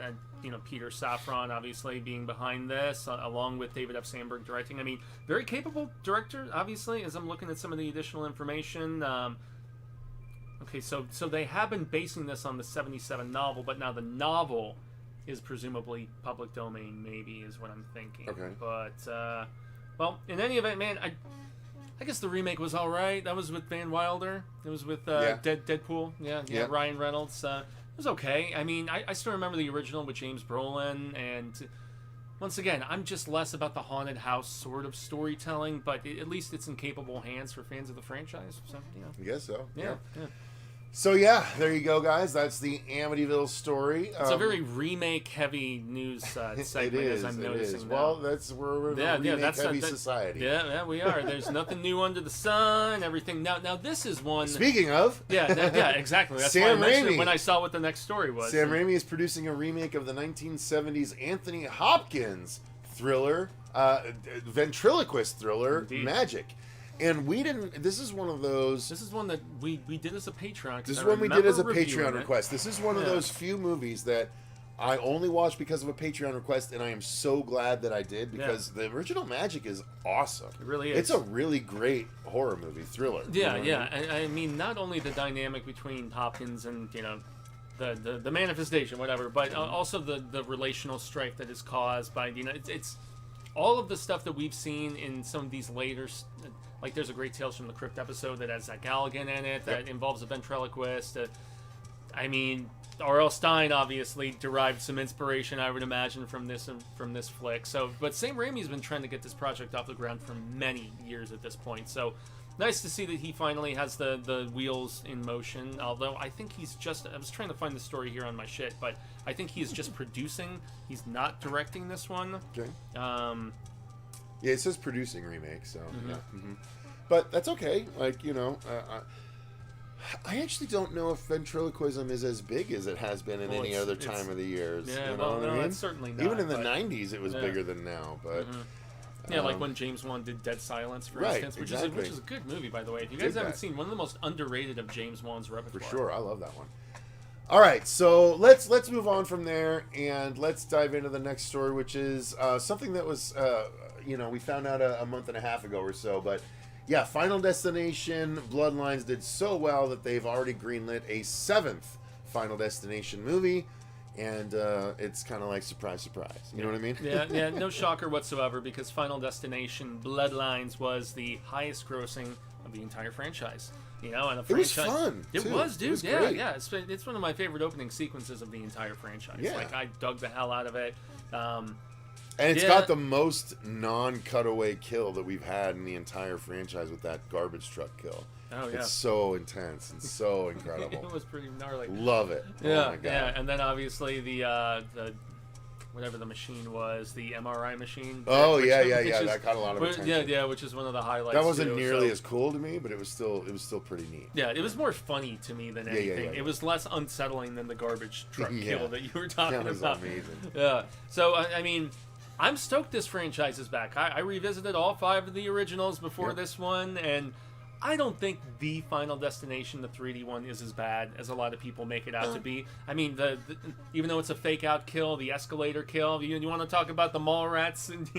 Peter Safran, obviously, being behind this, along with David F. Sandberg directing. I mean, very capable director, obviously, as I'm looking at some of the additional information. Okay, so they have been basing this on the 77 novel, but now the novel is presumably public domain, maybe, is what I'm thinking. Okay. But, well, in any event, man, I guess the remake was all right. That was with Van Wilder. It was with Deadpool. Yeah. Ryan Reynolds. It was okay. I mean, I still remember the original with James Brolin. And once again, I'm just less about the haunted house sort of storytelling, but at least it's in capable hands for fans of the franchise. So, I guess so. Yeah. So yeah, there you go, guys. That's the Amityville story. It's a very remake-heavy news segment, as I'm noticing now. Well, we're in a remake-heavy society. Yeah, we are. There's nothing new under the sun. Everything. Now this is one. Speaking of, yeah, exactly. That's Sam why I mentioned Raimi. it when I saw what the next story was. Sam Raimi is producing a remake of the 1970s Anthony Hopkins thriller, ventriloquist thriller, Indeed. Magic. And we didn't. This is one of those. This is one that we did as a Patreon. This is one we did as a Patreon it. request. This is one of those few movies that I only watched because of a Patreon request, and I am so glad that I did because the original Magic is awesome. It really is. It's a really great horror movie, thriller. Yeah, I mean, not only the dynamic between Hopkins and the manifestation, whatever, but also the relational strife that is caused by it's all of the stuff that we've seen in some of these later. Like, there's a great Tales from the Crypt episode that has Zach Galligan in it that involves a ventriloquist. I mean, R.L. Stine obviously derived some inspiration, I would imagine, from this flick. So, but Sam Raimi's been trying to get this project off the ground for many years at this point. So, nice to see that he finally has the wheels in motion. Although I think he's I was trying to find the story here on my shit, but I think he's just producing. He's not directing this one. Okay. Yeah, it says producing remake, so Mm-hmm. yeah. Mm-hmm. But that's okay. Like, I actually don't know if ventriloquism is as big as it has been in any other time of the years. Yeah, you know what I mean? it's certainly not. Even in the 90s, it was bigger than now. But yeah, like when James Wan did Dead Silence, for instance, which is a good movie, by the way. If you guys haven't seen, one of the most underrated of James Wan's repertoire. For sure, I love that one. All right, so let's move on from there and let's dive into the next story, which is something that was we found out a month and a half ago or so. But yeah, Final Destination Bloodlines did so well that they've already greenlit a 7th Final Destination movie, and it's kind of like surprise, surprise. You know what I mean? Yeah, no shocker whatsoever, because Final Destination Bloodlines was the highest grossing of the entire franchise. And a franchise. It was fun. It too. was, dude. It was yeah, great. yeah. It's one of my favorite opening sequences of the entire franchise. Yeah. Like, I dug the hell out of it. And it's got the most non-cutaway kill that we've had in the entire franchise with that garbage truck kill. Oh, yeah. It's so intense and so incredible. It was pretty gnarly. Love it. Yeah, oh my God. Yeah. And then obviously the whatever the machine was, the MRI machine. Oh, yeah. That caught a lot of attention. Yeah, which is one of the highlights. That wasn't nearly as cool to me, but it was still pretty neat. Yeah, it was more funny to me than anything. Yeah. It was less unsettling than the garbage truck kill that you were talking that was about. Amazing. Yeah. So I mean, I'm stoked this franchise is back. I revisited all 5 of the originals before this one, and I don't think the Final Destination, the 3D one, is as bad as a lot of people make it out to be. I mean, even though it's a fake out kill, the escalator kill, you want to talk about the mall rats and,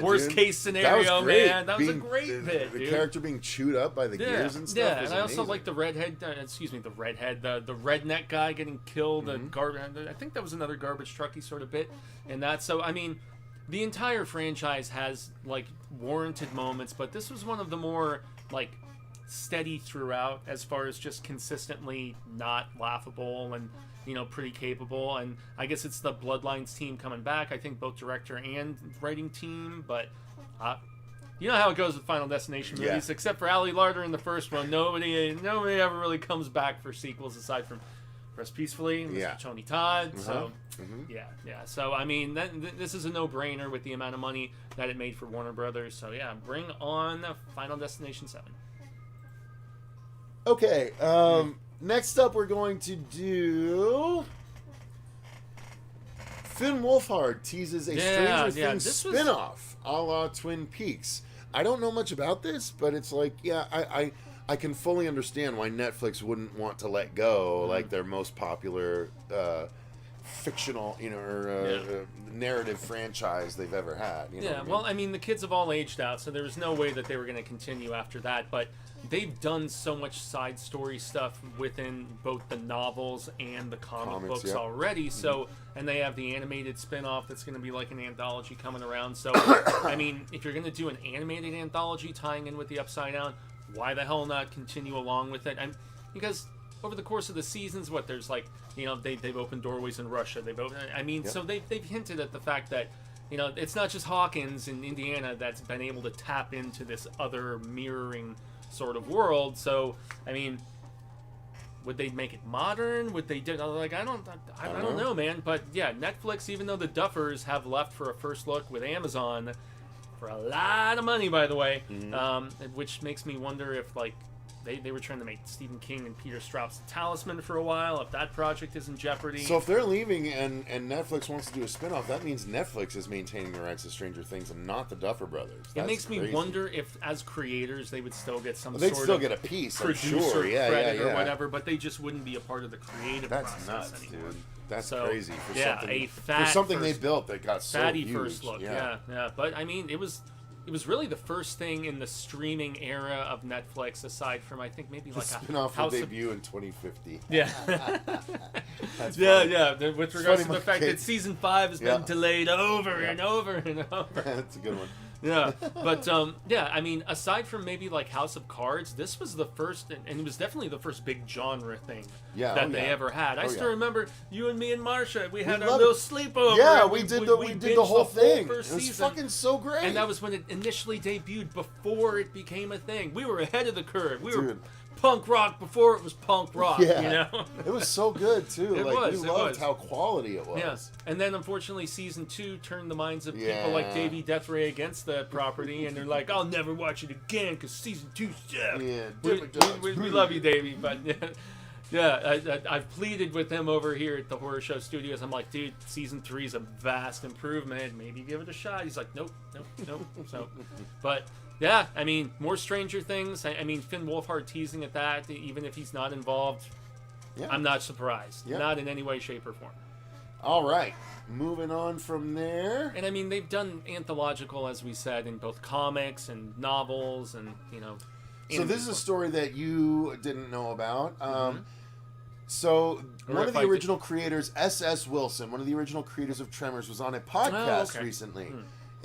worst case scenario, man. That was a great bit, the dude. character being chewed up by the gears and stuff. Yeah, was and I also amazing. like the redneck guy getting killed. I think that was another garbage trucky sort of bit in that. So, I mean, the entire franchise has, like, warranted moments, but this was one of the more, like, steady throughout as far as just consistently not laughable and, pretty capable. And I guess it's the Bloodlines team coming back. I think both director and writing team, but you know how it goes with Final Destination movies. Except for Ali Larder in the first one, nobody ever really comes back for sequels aside from Rest Peacefully, Mr. Tony Todd. So yeah. So I mean, this is a no-brainer with the amount of money that it made for Warner Brothers. So yeah, bring on Final Destination 7. Okay, next up we're going to do... Finn Wolfhard teases a Stranger Things spin-off a la Twin Peaks. I don't know much about this, but it's like, I can fully understand why Netflix wouldn't want to let go like their most popular fictional, narrative franchise they've ever had. You know what I mean? Well, I mean, the kids have all aged out, so there was no way that they were going to continue after that. But they've done so much side story stuff within both the novels and the comics books already. So, and they have the animated spinoff that's going to be like an anthology coming around. So, I mean, if you're going to do an animated anthology tying in with the Upside Down, why the hell not continue along with it? Because over the course of the seasons, there's like, they've opened doorways in Russia. So they've hinted at the fact that, it's not just Hawkins in Indiana that's been able to tap into this other mirroring sort of world. So, I mean, would they make it modern? Would they do I don't know, man. But yeah, Netflix, even though the Duffers have left for a first look with Amazon for a lot of money, by the way, which makes me wonder if they were trying to make Stephen King and Peter Straub's Talisman for a while, if that project is in jeopardy. So if they're leaving and Netflix wants to do a spinoff, that means Netflix is maintaining the rights to Stranger Things and not the Duffer Brothers. It makes me wonder if, as creators, they would still get some they'd sort still of get a piece, producer credit or whatever, but they just wouldn't be a part of the creative process nuts, anymore. Dude. That's crazy. For something they built that got so fatty huge. First look. Yeah. But I mean, it was really the first thing in the streaming era of Netflix, aside from, I think, maybe like a spinoff will debut in 2050. Yeah. With regards to the fact that season 5 has been delayed over and over and over. That's a good one. Yeah, but I mean, aside from maybe like House of Cards, this was the first, and it was definitely the first big genre thing that they ever had. I still remember you and me and Marsha. We had our little sleepover. Yeah, we did the whole thing. It was season. fucking so great. And that was when it initially debuted, before it became a thing. We were ahead of the curve. We were punk rock before it was punk rock. Yeah. It was so good too. We loved how quality it was. Yeah. And then unfortunately season 2 turned the minds of people like Davey Deathray against the property, and they're like, I'll never watch it again because season 2 sucked. Yeah, we love you, Davey, but I've pleaded with him over here at the Horror Show Studios. I'm like, dude, season 3 is a vast improvement. Maybe give it a shot. He's like, nope. So, but yeah, I mean, more Stranger Things. I mean, Finn Wolfhard teasing at that, even if he's not involved. Yeah. I'm not surprised. Yeah. Not in any way, shape, or form. All right. Moving on from there. And I mean, they've done anthological, as we said, in both comics and novels and, So this is a story that you didn't know about. So one of the original creators, S.S. Wilson, one of the original creators of Tremors, was on a podcast recently.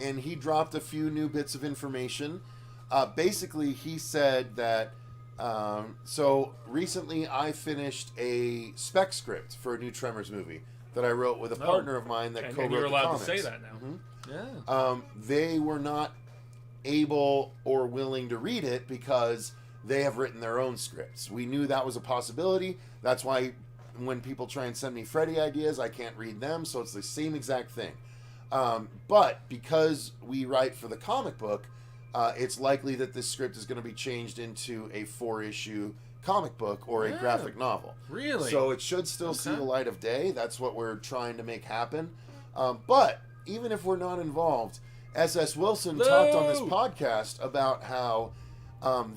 And he dropped a few new bits of information. Basically, he said that, so recently I finished a spec script for a new Tremors movie that I wrote with a partner of mine that co-wrote the comics. And you're allowed to say that now. Yeah. They were not able or willing to read it because they have written their own scripts. We knew that was a possibility. That's why when people try and send me Freddy ideas, I can't read them, so it's the same exact thing. But because we write for the comic book, it's likely that this script is going to be changed into a 4-issue comic book or a graphic novel. Really? So it should still see the light of day. That's what we're trying to make happen. But even if we're not involved, S.S. Wilson talked on this podcast about how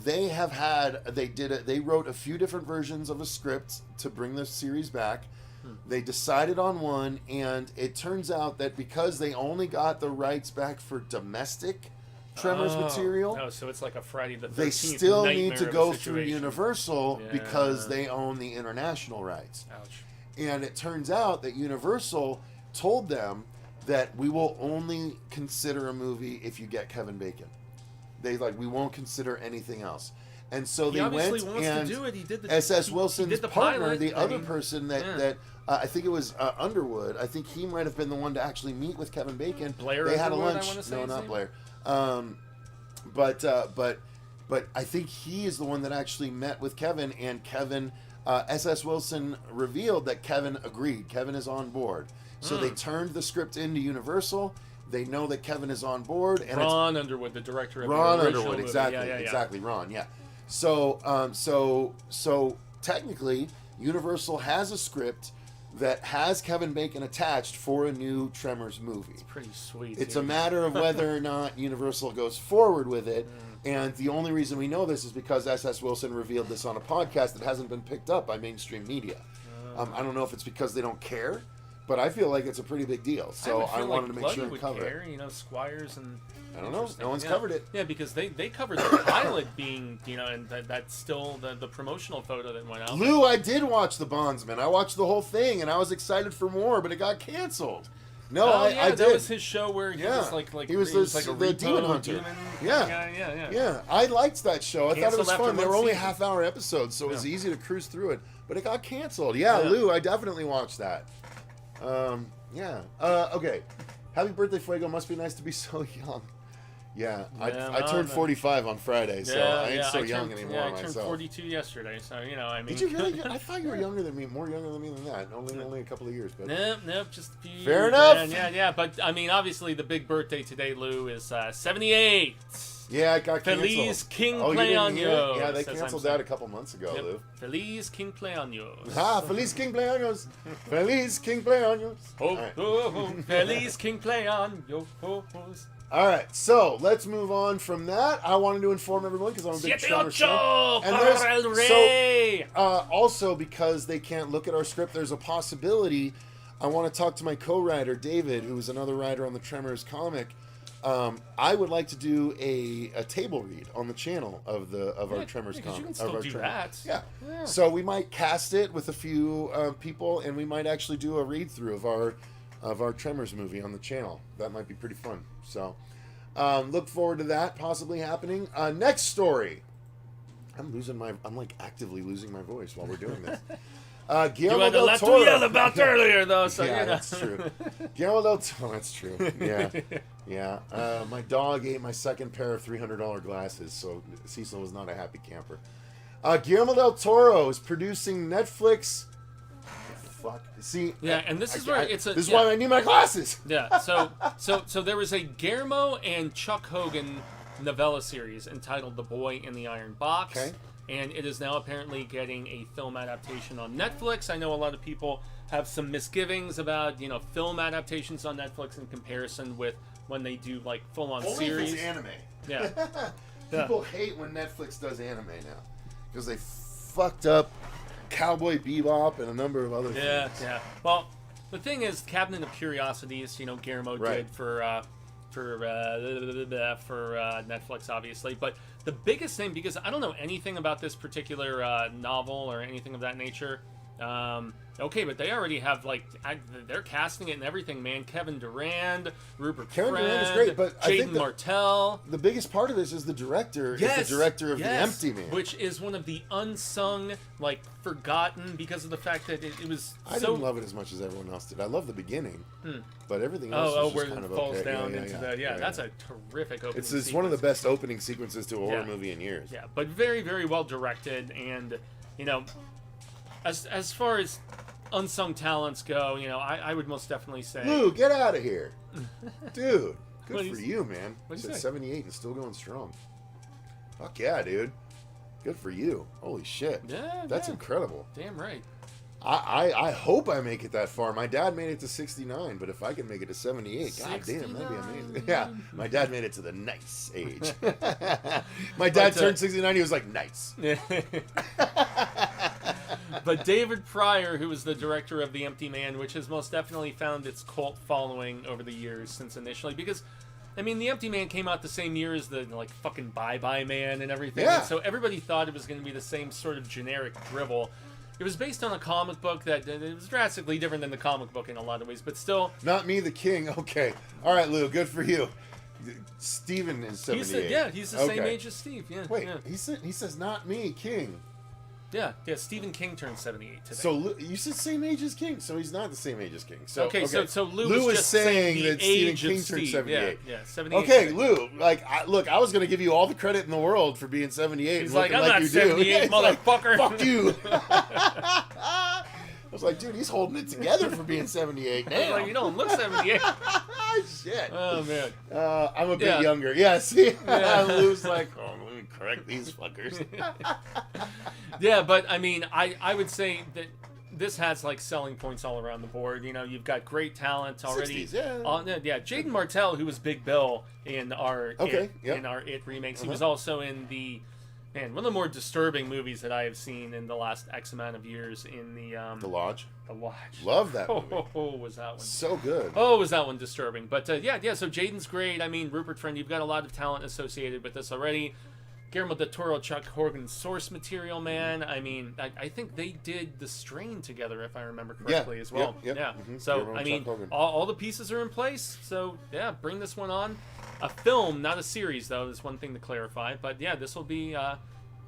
they wrote a few different versions of a script to bring the series back. They decided on one, and it turns out that because they only got the rights back for domestic Tremors material, so it's like a Friday the 13th. They still need to go through Universal because they own the international rights. Ouch. And it turns out that Universal told them that we will only consider a movie if you get Kevin Bacon. We won't consider anything else. And so they went and S.S. Wilson's partner, the other person that I think it was Underwood. I think he might have been the one to actually meet with Kevin Bacon. Blair. They had Underwood, a lunch. I want to say no, not name? Blair. But I think he is the one that actually met with Kevin, and Kevin, S.S. Wilson revealed that Kevin agreed. Kevin is on board. So they turned the script into Universal. They know that Kevin is on board. And Ron Underwood, the director of Ron the original Underwood, movie. exactly, exactly, Ron, yeah. So technically, Universal has a script that has Kevin Bacon attached for a new Tremors movie. It's pretty sweet. It's a matter of whether or not Universal goes forward with it. And the only reason we know this is because S.S. Wilson revealed this on a podcast that hasn't been picked up by mainstream media. I don't know if it's because they don't care, but I feel like it's a pretty big deal. So I wanted to make sure and cover it. You know, Squires and... I don't know. No one's covered it. Yeah, because they covered the pilot being, you know, and that's still the promotional photo that went out. Lou, I did watch The Bondsman. I watched the whole thing, and I was excited for more, but it got canceled. No, I did. That was his show where he was like he was like the demon hunter. Yeah. I liked that show. I thought it was fun. They were only half-hour episodes, so it was easy to cruise through it. But it got canceled. Yeah, Lou, I definitely watched that. Okay. Happy birthday, Fuego. Must be nice to be so young. Yeah, I turned 45 on Friday, so I ain't so young anymore myself. I turned 42 yesterday, so, you know, I mean... Did you really? I thought you were younger than me, more younger than me than that. Only a couple of years, but... Nope, just a few years. Fair enough! Yeah, but, I mean, obviously, the big birthday today, Lou, is 78. Yeah, it got canceled. Feliz Cumpleaños. Yeah, they canceled that a couple months ago, Lou. Feliz Cumpleaños. Feliz Cumpleaños. Feliz Cumpleaños. Feliz Cumpleaños. All right, so let's move on from that. I wanted to inform everyone because I'm a big Tremors fan. And also because they can't look at our script, there's a possibility. I want to talk to my co-writer David, who is another writer on the Tremors comic. I would like to do a table read on the channel of our Tremors comic. You can still do that. Yeah. So we might cast it with a few people, and we might actually do a read through of our Tremors movie on the channel. That might be pretty fun. So look forward to that possibly happening. Next story. I'm like actively losing my voice while we're doing this. Guillermo you had a lot to yell about earlier, though. So yeah, that's true. Guillermo del Toro. That's true. Yeah. My dog ate my second pair of $300 glasses, so Cecil was not a happy camper. Guillermo del Toro is producing Netflix. Fuck. See. Yeah, and this is where it's a. This is why I need my glasses. Yeah. So there was a Guillermo and Chuck Hogan novella series entitled "The Boy in the Iron Box." Okay. And it is now apparently getting a film adaptation on Netflix. I know a lot of people have some misgivings about, you know, film adaptations on Netflix in comparison with when they do like full-on series. Only if it's anime. Yeah. People hate when Netflix does anime now because they fucked up Cowboy Bebop and a number of other things. Yeah. Well, the thing is, Cabinet of Curiosities, you know, Guillermo did for Netflix, obviously. But the biggest thing, because I don't know anything about this particular novel or anything of that nature. Okay, but they already have, like, they're casting it and everything, man. Kevin Durand, Rupert Friend, Durand is great, but I think Martell. The biggest part of this is the director. Yes, is the director of The Empty Man, which is one of the unsung, like, forgotten because of the fact that it was. I didn't love it as much as everyone else did. I love the beginning, but everything else was just kind of okay. Where it falls down into that. Yeah, that's a terrific opening. It's one of the best opening sequences to a horror movie in years. Yeah, but very, very well directed, and you know, as far as unsung talents go, you know, I would most definitely say... Lou, get out of here. Dude, good for you, man. What'd you say? 78 and still going strong. Fuck yeah, dude. Good for you. Holy shit. Yeah, that's incredible. Damn right. I hope I make it that far. My dad made it to 69, but if I can make it to 78, god damn, that'd be amazing. Yeah, my dad made it to the nice age. My dad turned 69, he was like, nice. But David Pryor, who was the director of The Empty Man, which has most definitely found its cult following over the years since initially, because, I mean, The Empty Man came out the same year as the, like, fucking Bye Bye Man and everything. Yeah. And so everybody thought it was going to be the same sort of generic drivel. It was based on a comic book that it was drastically different than the comic book in a lot of ways, but still... Not Me, the King. Okay. All right, Lou, good for you. Steven is 78. He's the same age as Steve. Yeah. Wait, he says not me, King. Yeah, Stephen King turned 78 today. So you said same age as King, so he's not the same age as King. So so Lou was just saying that Stephen King turned 78. Yeah, 78. Okay, Lou, like, I was going to give you all the credit in the world for being 78. He's like, I'm not 78, motherfucker. Like, fuck you. I was like, dude, he's holding it together for being 78 now. I was like, you don't look 78. Shit. Oh, man. I'm a bit younger. Yeah, see? Lou's like, oh, let me correct these fuckers. Yeah, but, I mean, I would say that this has, like, selling points all around the board. You know, you've got great talent already. 60s, Jaden Martell, who was Big Bill in our It remakes. He was also in the Man, one of the more disturbing movies that I have seen in the last X amount of years in The Lodge. The Lodge. Love that movie. Was that one so good? Oh, was that one disturbing? But yeah. So Jaden's great. I mean, Rupert Friend, you've got a lot of talent associated with this already. Guillermo del Toro, Chuck Horgan's source material, man. I mean, I think they did The Strain together, if I remember correctly, as well. Yep. Yeah. Mm-hmm. So Guillermo I mean, Chuck Hogan. all the pieces are in place. So yeah, bring this one on. A film, not a series, though. There's one thing to clarify. But yeah, this will be.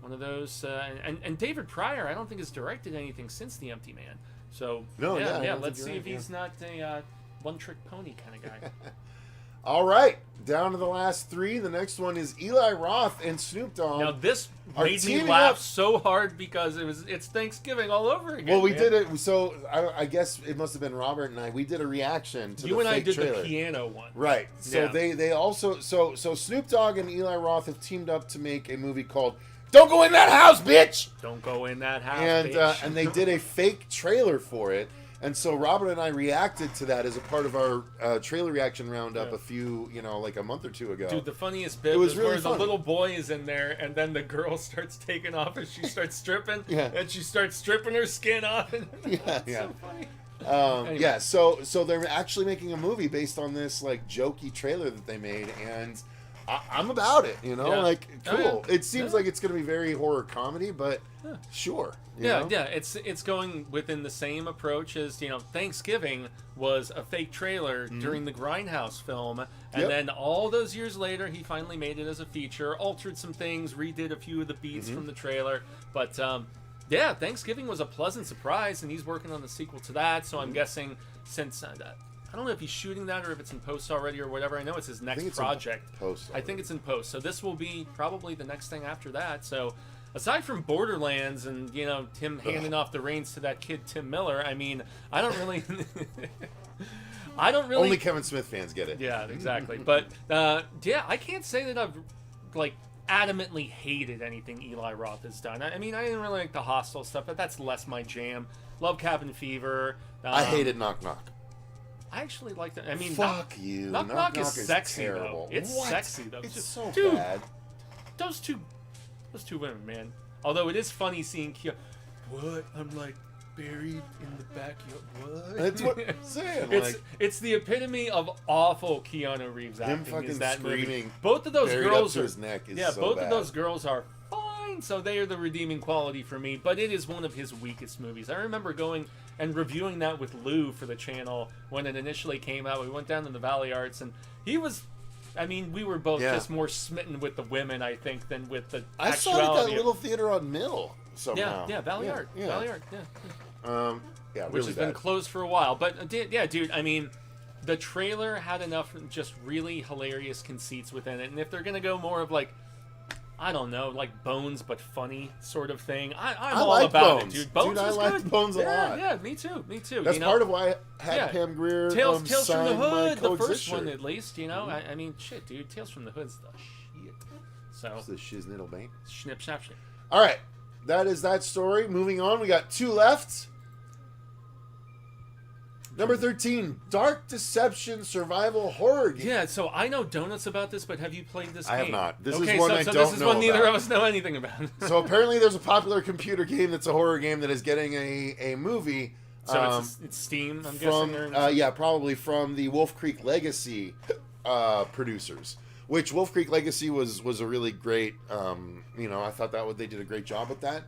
One of those, and David Pryor, I don't think has directed anything since The Empty Man. So yeah, let's see if he's not a one-trick pony kind of guy. All right, down to the last three. The next one is Eli Roth and Snoop Dogg. Now this made me laugh so hard because it's Thanksgiving all over again. Well, we did it. So I guess it must have been Robert and I. We did a reaction to you the and I did trailer. the piano one, right? So yeah. they also so Snoop Dogg and Eli Roth have teamed up to make a movie called "Don't Go in That House, Bitch." Don't go in that house, and bitch. And they did a fake trailer for it. And so Robert and I reacted to that as a part of our trailer reaction roundup a few, like a month or two ago. Dude, the funniest bit was really where the little boy is in there, and then the girl starts taking off as she starts stripping, and she starts stripping her skin off. And so funny. Anyway. Yeah, so they're actually making a movie based on this jokey trailer that they made, and I'm about it. Cool. It seems like it's going to be very horror comedy, but sure. You know? It's going within the same approach as Thanksgiving was a fake trailer during the Grindhouse film, and then all those years later he finally made it as a feature, altered some things, redid a few of the beats from the trailer, but Thanksgiving was a pleasant surprise, and he's working on the sequel to that, so I'm guessing since I don't know if he's shooting that or if it's in post already or whatever. I know it's his next project. I think it's in post, so this will be probably the next thing after that. So aside from Borderlands and Tim handing off the reins to that kid Tim Miller, I mean, I don't really only Kevin Smith fans get it. Yeah, exactly. But I can't say that I've adamantly hated anything Eli Roth has done. I mean, I didn't really like the Hostel stuff, but that's less my jam. Love Cabin Fever. I hated Knock Knock. I actually like that. I mean, fuck you. Knock Knock is sexy terrible. Though. It's sexy though. It's so dude, bad. Those two women, man. Although it is funny seeing Keanu. What? I'm buried in the backyard. What? That's what I'm saying. It's the epitome of awful Keanu Reeves acting. Him fucking is that screaming. Movie. Both of those girls up to his neck is so both bad. of those girls are fine. So they are the redeeming quality for me. But it is one of his weakest movies. I remember going and reviewing that with Lou for the channel when it initially came out. We went down to the Valley Arts, and he was. I mean, we were both just more smitten with the women, I think, than with the I saw it at that little theater on Mill somehow. Yeah, Valley Art. Yeah. Valley Art, yeah, which has been closed for a while. But, dude, I mean, the trailer had enough just really hilarious conceits within it. And if they're going to go more of, I don't know, Bones but funny sort of thing, I'm all like about Bones. it, dude. Bones I was liked good. Bones a lot. Yeah, me too. That's part of why I had Pam Grier Tales from the sign Hood, my the first shirt. one at least, I mean, shit, dude, Tales from the Hood's the shit. So it's the shiznittle bank. Snip, snap, snip. All right, that is that story. Moving on, we got two left. Number 13, Dark Deception survival horror game. Yeah, so I know donuts about this, but have you played this game? I have not. This is one one I don't know this is one neither about. of us know anything about. So apparently there's a popular computer game that's a horror game that is getting a movie. So it's Steam, I'm guessing? Yeah, probably from the Wolf Creek Legacy producers. Which Wolf Creek Legacy was a really great, I thought they did a great job with that.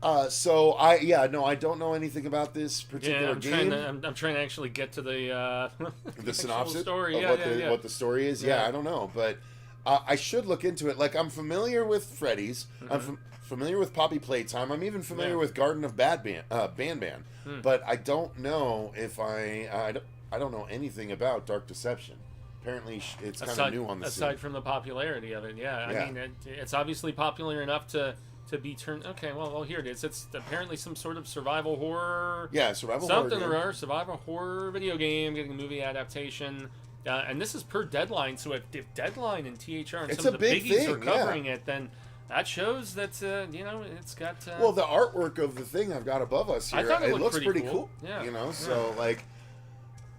I don't know anything about this particular game. I'm trying to actually get to the the synopsis story. of what the story is. Yeah, I don't know, but I should look into it. I'm familiar with Freddy's. I'm familiar with Poppy Playtime. I'm even familiar with Garden of Ban, but I don't know if I don't know anything about Dark Deception. Apparently, it's kind of new on the scene. Aside from the popularity of it, I mean, it's obviously popular enough to be turned. Okay, well, here it is. It's apparently some sort of survival horror. Yeah, survival survival horror video game getting a movie adaptation. And this is per Deadline. So if Deadline and THR and some of the biggies are covering it, then that shows that it's got. Well, the artwork of the thing I've got above us here, I thought it looks pretty cool. Yeah, so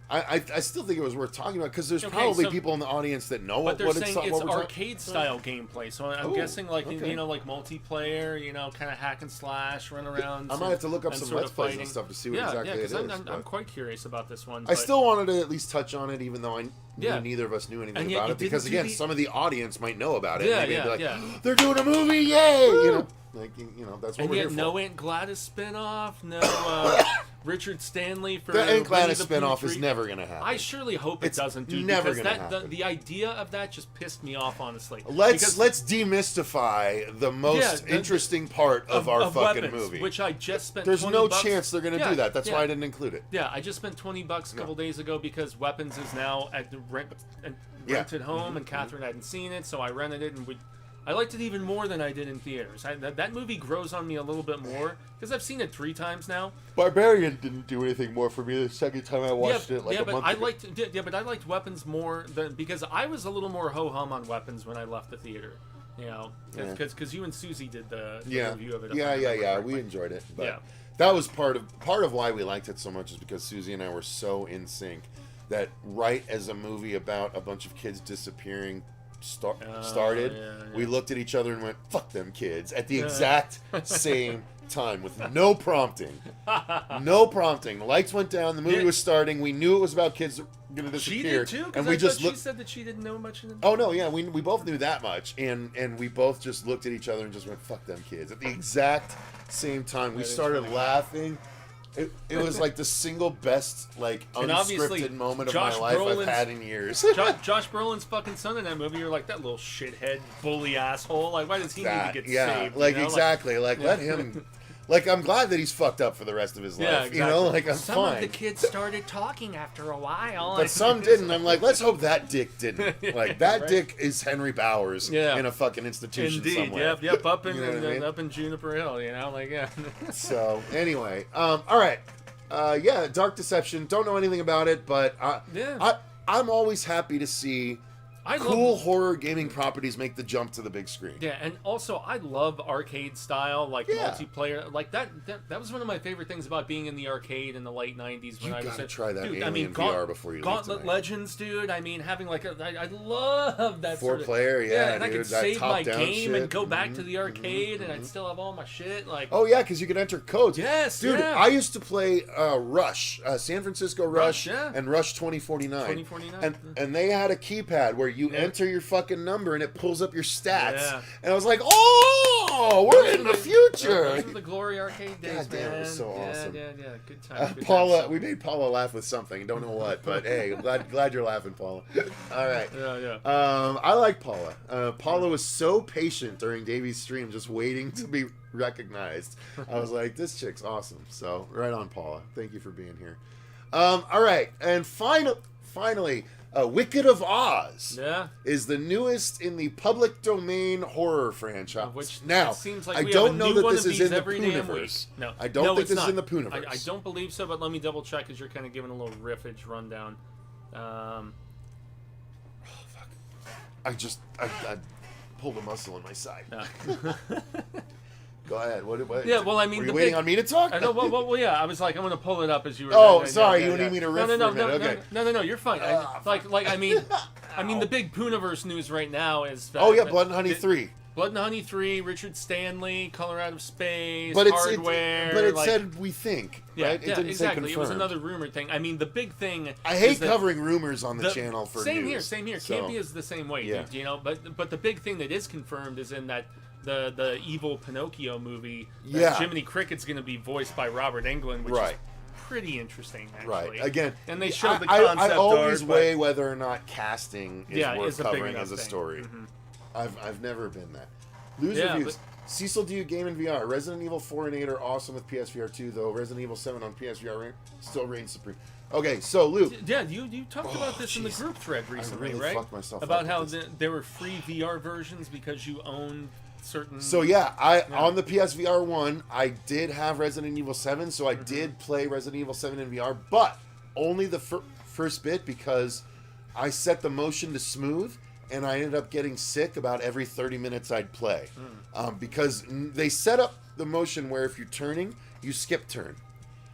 I still think it was worth talking about because there's probably people in the audience that know but they're what saying it's arcade style gameplay. So I'm guessing like like multiplayer, kind of hack and slash, run around. I might have to look up some Let's Plays and stuff to see what exactly it is. I'm quite curious about this one. I still wanted to at least touch on it, even though neither of us knew anything about it, because again, some of the audience might know about it. And they may be like, they're doing a movie, yay! Woo! That's what and we're yet here for. No Aunt Gladys spinoff, no Richard Stanley for the Aunt Gladys Winnie the spinoff Pooh is 3. never gonna happen. I surely hope it doesn't, dude. Never because gonna happen. The idea of that just pissed me off, honestly. Let's demystify the most interesting part of our fucking weapons, movie. Which I just spent. There's no $20. chance they're gonna do that. That's why I didn't include it. Yeah, I just spent $20 a couple days ago because Weapons is now at the rented home, and Catherine hadn't seen it, so I rented it, and I liked it even more than I did in theaters. That movie grows on me a little bit more because I've seen it 3 times now. Barbarian didn't do anything more for me the second time I watched it a month ago. But I liked Weapons more because I was a little more ho-hum on Weapons when I left the theater. Because you and Susie did the review of it. Yeah. We enjoyed it. But that was part of why we liked it so much, is because Susie and I were so in sync that right as a movie about a bunch of kids disappearing started, we looked at each other and went, fuck them kids, at the exact same time, with no prompting. No prompting. The lights went down, the movie was starting, we knew it was about kids going to disappear. She did too, and we just she said that she didn't know much of the movie. Oh no, yeah, we both knew that much, and we both just looked at each other and just went, fuck them kids, at the exact same time. We started laughing. It was like the single best, unscripted moment of my life I've had in years. Josh Brolin's fucking son in that movie, you're like, that little shithead, bully asshole. Like, why does he need to get saved? Exactly. Let him... I'm glad that he's fucked up for the rest of his life. Exactly. I'm some fine. Some of the kids started talking after a while. But some didn't. I'm like, let's hope that dick didn't. That dick is Henry Bowers in a fucking institution somewhere. Yep, up in Juniper Hill, So, anyway. All right. Dark Deception. Don't know anything about it, but I'm always happy to see cool horror gaming properties make the jump to the big screen. Yeah, and also I love arcade style, multiplayer. Like that was one of my favorite things about being in the arcade in the late 90s when I was try that Alien VR before you leave Gauntlet tonight. Legends, dude. I mean, having I love that 4-player, and I could save my game and go back to the arcade and I'd still have all my shit. Because you could enter codes. Yes, dude. I used to play Rush, San Francisco Rush, and Rush 2049. And they had a keypad where you enter your fucking number and it pulls up your stats. And I was like, oh, we're in the future. Those were the glory arcade days, God damn, it was so awesome. Yeah. Good time. Paula, we made Paula laugh with something. Don't know what, but hey, I'm glad you're laughing, Paula. All right. Yeah. I like Paula. Paula was so patient during Davey's stream, just waiting to be recognized. I was like, this chick's awesome. So, right on, Paula. Thank you for being here. All right. And finally, Wicked of Oz is the newest in the public domain horror franchise. Which now, seems like I don't know that this is in the Pooniverse. No, I don't think this is in the Pooniverse. I don't believe so, but let me double check because you're kind of giving a little riffage rundown. Oh, fuck. I pulled a muscle in my side. Go ahead. What? Yeah, well, I mean, were you waiting on me to talk? Well, yeah. I was like, I'm going to pull it up as you were. Oh, sorry. You need me to riff No, for a minute. Okay. No, you're fine. I mean, the big Pooniverse news right now is. Blood and Honey 3. Blood and Honey 3, Richard Stanley, Color Out of Space, but Hardware. But it said we think. Yeah, right? It didn't say exactly. confirmed. It was another rumor thing. I mean, the big thing. I hate covering rumors on the channel for news. Same here. So. Campy is the same way, dude, But the big thing that is confirmed is in that the evil Pinocchio movie. Jiminy Cricket's going to be voiced by Robert Englund, which is pretty interesting, actually. Right. Again, and they showed the concept I always weigh whether or not casting is worth covering as a story. Mm-hmm. I've never been that. Lose reviews. Cecil, do you game in VR? Resident Evil 4 and 8 are awesome with PSVR 2, though. Resident Evil 7 on PSVR still reigns supreme. Okay, so Luke. Yeah, you talked about this in the group thread recently, really right? Fucked myself about how there were free VR versions because you owned certain. So on the PSVR 1, I did have Resident Evil 7, so I did play Resident Evil 7 in VR, but only the first bit because I set the motion to smooth. And I ended up getting sick about every 30 minutes I'd play. Because they set up the motion where if you're turning, you skip turn.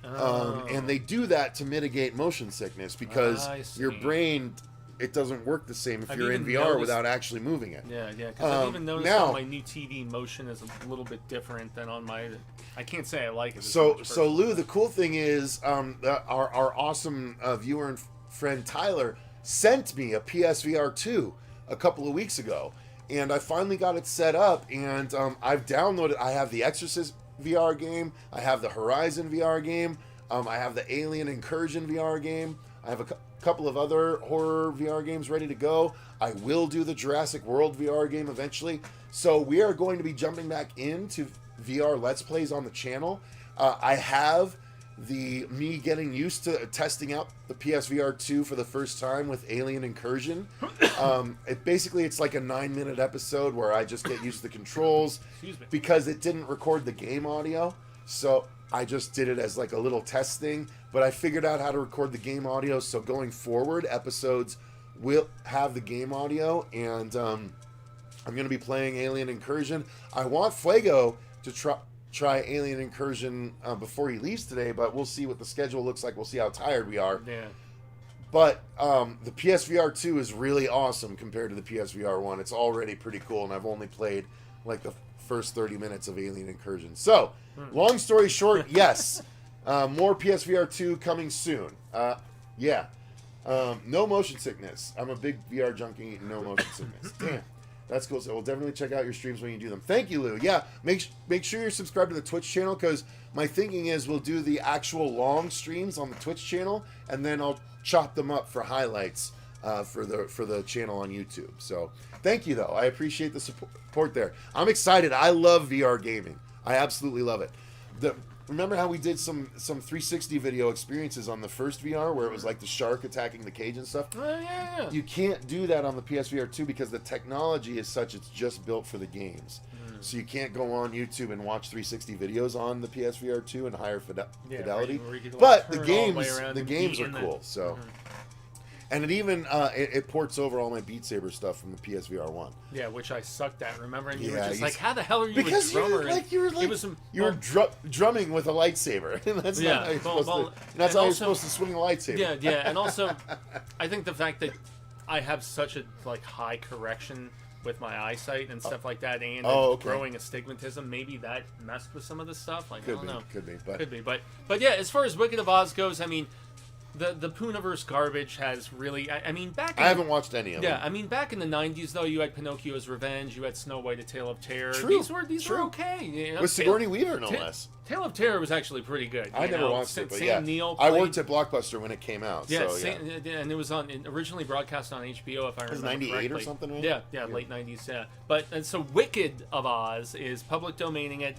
And they do that to mitigate motion sickness because your brain, it doesn't work the same if you're in VR without actually moving it. Yeah, because I've even noticed on my new TV motion is a little bit different than on my... I can't say I like it. So Lou, the cool thing is our awesome viewer and friend Tyler sent me a PSVR 2 a couple of weeks ago. And I finally got it set up, and I've downloaded... I have the Exorcist VR game, I have the Horizon VR game, I have the Alien Incursion VR game, I have a couple of other horror VR games ready to go. I will do the Jurassic World VR game eventually. So we are going to be jumping back into VR Let's Plays on the channel. I have me getting used to testing out the PSVR 2 for the first time with Alien Incursion. It's like a 9-minute episode where I just get used to the controls because it didn't record the game audio. So I just did it as like a little test thing, but I figured out how to record the game audio. So going forward, episodes will have the game audio, and I'm going to be playing Alien Incursion. I want Fuego to try Alien Incursion before he leaves today, but we'll see what the schedule looks like. We'll see how tired we are. Yeah. But the PSVR 2 is really awesome compared to the PSVR 1. It's already pretty cool, and I've only played like the first 30 minutes of Alien Incursion. So, long story short, yes, more PSVR 2 coming soon. No motion sickness. I'm a big VR junkie. No motion sickness. Damn. That's cool. So we'll definitely check out your streams when you do them. Thank you, Lou. Yeah, make sure you're subscribed to the Twitch channel, because my thinking is we'll do the actual long streams on the Twitch channel, and then I'll chop them up for highlights for the channel on YouTube. So thank you, though. I appreciate the support there. I'm excited. I love VR gaming. I absolutely love it. Remember how we did some 360 video experiences on the first VR where it was like the shark attacking the cage and stuff? Oh, yeah. You can't do that on the PSVR 2 because the technology is such, it's just built for the games. So you can't go on YouTube and watch 360 videos on the PSVR 2 in higher fidelity. But the games are cool. So, and it even it ports over all my Beat Saber stuff from the PSVR 1. Yeah, which I sucked at. Remember, and you were just like, "How the hell are you a drummer?" You were drumming with a lightsaber, and that's not how you're supposed to. That's how you're supposed to swing a lightsaber. Yeah, and also, I think the fact that I have such a high correction with my eyesight and stuff like that, and growing astigmatism, maybe that messed with some of the stuff. I don't know. Could be. But yeah, as far as Wicked of Oz goes, I mean, the Pooniverse garbage has really. I mean, I haven't watched any of them. Yeah, I mean, back in the '90s, though, you had Pinocchio's Revenge, you had Snow White: A Tale of Terror. True. These were okay. You know? With Sigourney Weaver, no less. Tale of Terror was actually pretty good. I never watched it, but Sam Neill I worked at Blockbuster when it came out. Yeah, so, and it was originally broadcast on HBO, if I remember correctly. It was 98 or something, right? Yeah, late 90s, yeah. And so Wicked of Oz is public domaining it.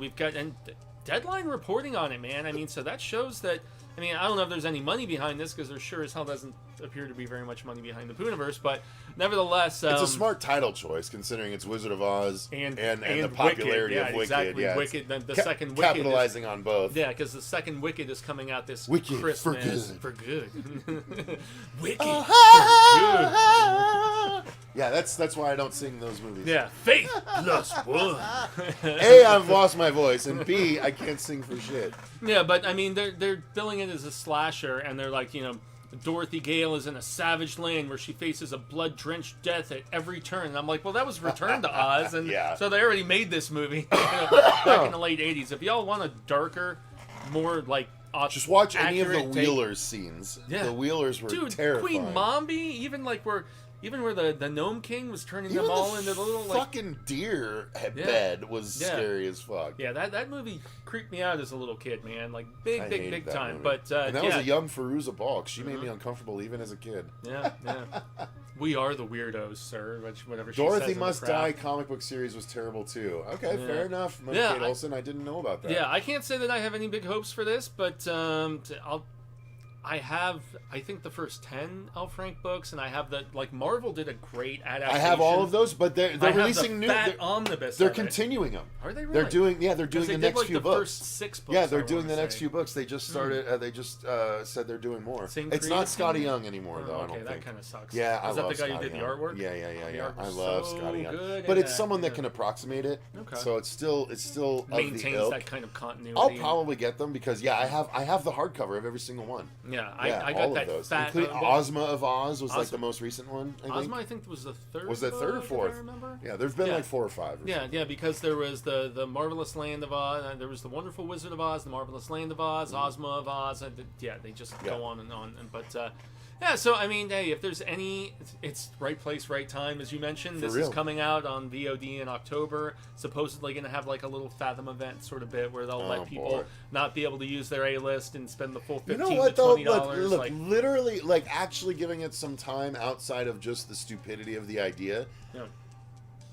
We've got Deadline reporting on it, man. I mean, so that shows that. I mean, I don't know if there's any money behind this, because there sure as hell doesn't appear to be very much money behind the Pooniverse, but nevertheless... it's a smart title choice, considering it's Wizard of Oz and the popularity of Wicked. Exactly. Yeah, Wicked. The second Wicked capitalizing on both. Yeah, because the second Wicked is coming out this Wicked Christmas. for good. Wicked for good. Yeah, that's why I don't sing those movies. Yeah, faith plus one. A, I've lost my voice, and B, I can't sing for shit. Yeah, but I mean, they're billing it as a slasher, and they're like, Dorothy Gale is in a savage land where she faces a blood-drenched death at every turn. And I'm like, well, that was Return to Oz, and so they already made this movie back in the late '80s. If y'all want a darker, more just watch any of the Wheelers scenes. Yeah. The Wheelers were terrifying. Queen Mombi, even where the Gnome King was turning them all into the little fucking deer bed was scary as fuck. Yeah, that movie creeped me out as a little kid, man. Like big time. Movie. But and that was a young Fairuza Balk. She made me uncomfortable even as a kid. Yeah. We are the weirdos, sir. Whatever. Dorothy Must Die comic book series was terrible too. Okay, fair enough. Kate Olsen, I didn't know about that. Yeah, I can't say that I have any big hopes for this, but I think the first 10 L. Frank books, and I have Marvel did a great adaptation. I have all of those, but they're releasing new. Omnibus. They're continuing them. Are they really? They're doing the next few books. First 6 books. Yeah, they're doing the next few books. They just started. They just said they're doing more. It's not Scotty Young anymore, though. I don't think. That kind of sucks. Yeah, I love Scotty. Is that the guy who did the artwork? Yeah. I love Scotty Young. But it's someone that can approximate it. Okay. So it's still maintains that kind of continuity. I'll probably get them because I have the hardcover of every single one. Yeah, I got all that of those. fat. Including Ozma of Oz was like the most recent one. Ozma, I think, was the third. Was it third or fourth? I remember. Yeah, there's been like 4 or 5. Yeah, because there was the Marvelous Land of Oz, there was the Wonderful Wizard of Oz, the Marvelous Land of Oz, Ozma of Oz. They just go on and on. So I mean, hey, if there's any, it's right place, right time, as you mentioned. This is coming out on VOD in October. Supposedly going to have like a little Fathom event sort of bit where they'll let people not be able to use their A-list and spend the full $15 to $20. Look, literally, like actually giving it some time outside of just the stupidity of the idea. Yeah.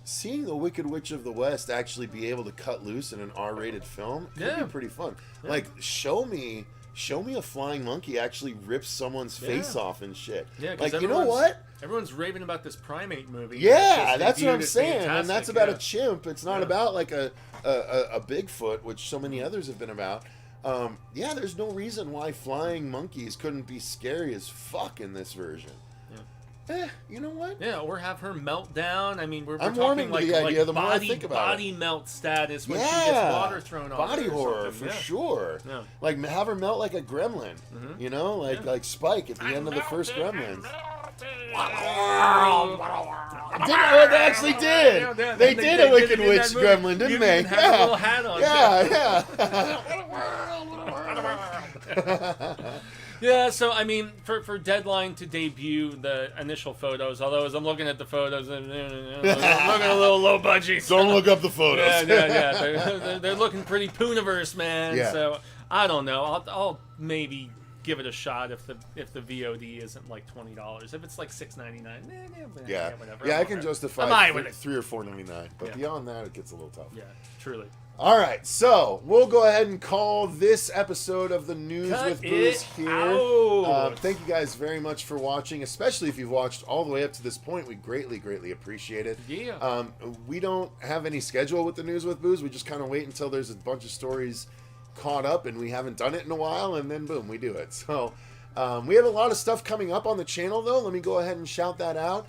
Seeing the Wicked Witch of the West actually be able to cut loose in an R-rated film could be pretty fun. Yeah. Like, show me a flying monkey actually rips someone's face off and shit. Yeah, like, you know what? Everyone's raving about this primate movie. Yeah, that's what I'm saying. And that's about a chimp. It's not about like a Bigfoot, which so many others have been about. There's no reason why flying monkeys couldn't be scary as fuck in this version. You know what? Yeah, or have her melt down. I mean, we're I'm talking like the idea the more I think about body melt status when she gets water thrown on her. Body horror, for sure. Yeah. Like, have her melt like a gremlin. Mm-hmm. You know? Like Spike at the end of the first Gremlins. They actually did. They did a Wicked Witch Gremlin, didn't they? Had a little hat on. Yeah. Yeah, so I mean, for Deadline to debut the initial photos, although as I'm looking at the photos, I'm looking a little low budget. Don't look up the photos. Yeah. They're looking pretty Pooniverse, man. Yeah. So I don't know. I'll maybe give it a shot if the VOD isn't like $20. If it's like $6.99, whatever. Yeah, I can justify $3 or $4.99, but beyond that, it gets a little tough. Yeah, truly. All right, so we'll go ahead and call this episode of the News with Booze here. Thank you guys very much for watching, especially if you've watched all the way up to this point. We greatly, greatly appreciate it. Yeah. We don't have any schedule with the News with Booze. We just kind of wait until there's a bunch of stories caught up and we haven't done it in a while, and then boom, we do it. So we have a lot of stuff coming up on the channel, though. Let me go ahead and shout that out.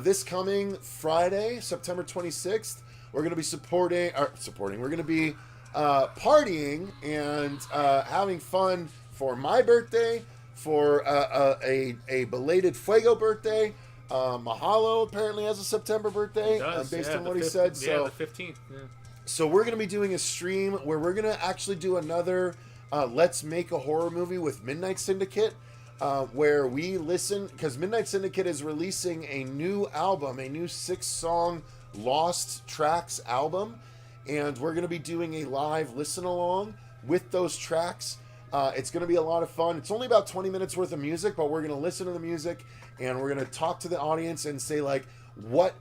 This coming Friday, September 26th, we're going to be we're going to be partying and having fun for my birthday, for a belated Fuego birthday. Mahalo apparently has a September birthday, based on what he said. So the 15th. Yeah. So we're going to be doing a stream where we're going to actually do another Let's Make a Horror Movie with Midnight Syndicate, where we listen, because Midnight Syndicate is releasing a new album, a new 6-song Lost Tracks album, and we're going to be doing a live listen-along with those tracks. It's going to be a lot of fun. It's only about 20 minutes worth of music, but we're going to listen to the music, and we're going to talk to the audience and say, like, what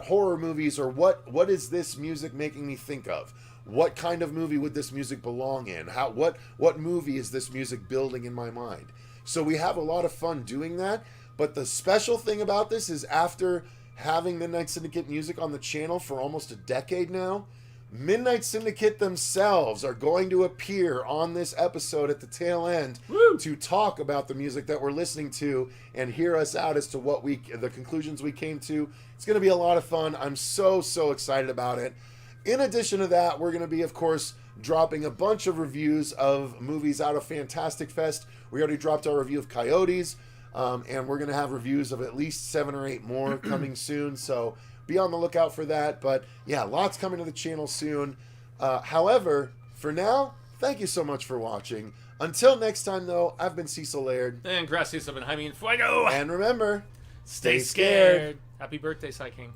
horror movies or what is this music making me think of? What kind of movie would this music belong in? What movie is this music building in my mind? So we have a lot of fun doing that, but the special thing about this is after having Midnight Syndicate music on the channel for almost a decade now, Midnight Syndicate themselves are going to appear on this episode at the tail end to talk about the music that we're listening to and hear us out as to the conclusions we came to. It's going to be a lot of fun. I'm so excited about it. In addition to that, we're going to be, of course, dropping a bunch of reviews of movies out of Fantastic Fest. We already dropped our review of Coyotes, and we're going to have reviews of at least 7 or 8 more coming soon. So be on the lookout for that. But yeah, lots coming to the channel soon. However, for now, thank you so much for watching. Until next time, though, I've been Cecil Laird. And gracias, Jaime and Fuego. And remember, stay scared. Happy birthday, Psy King.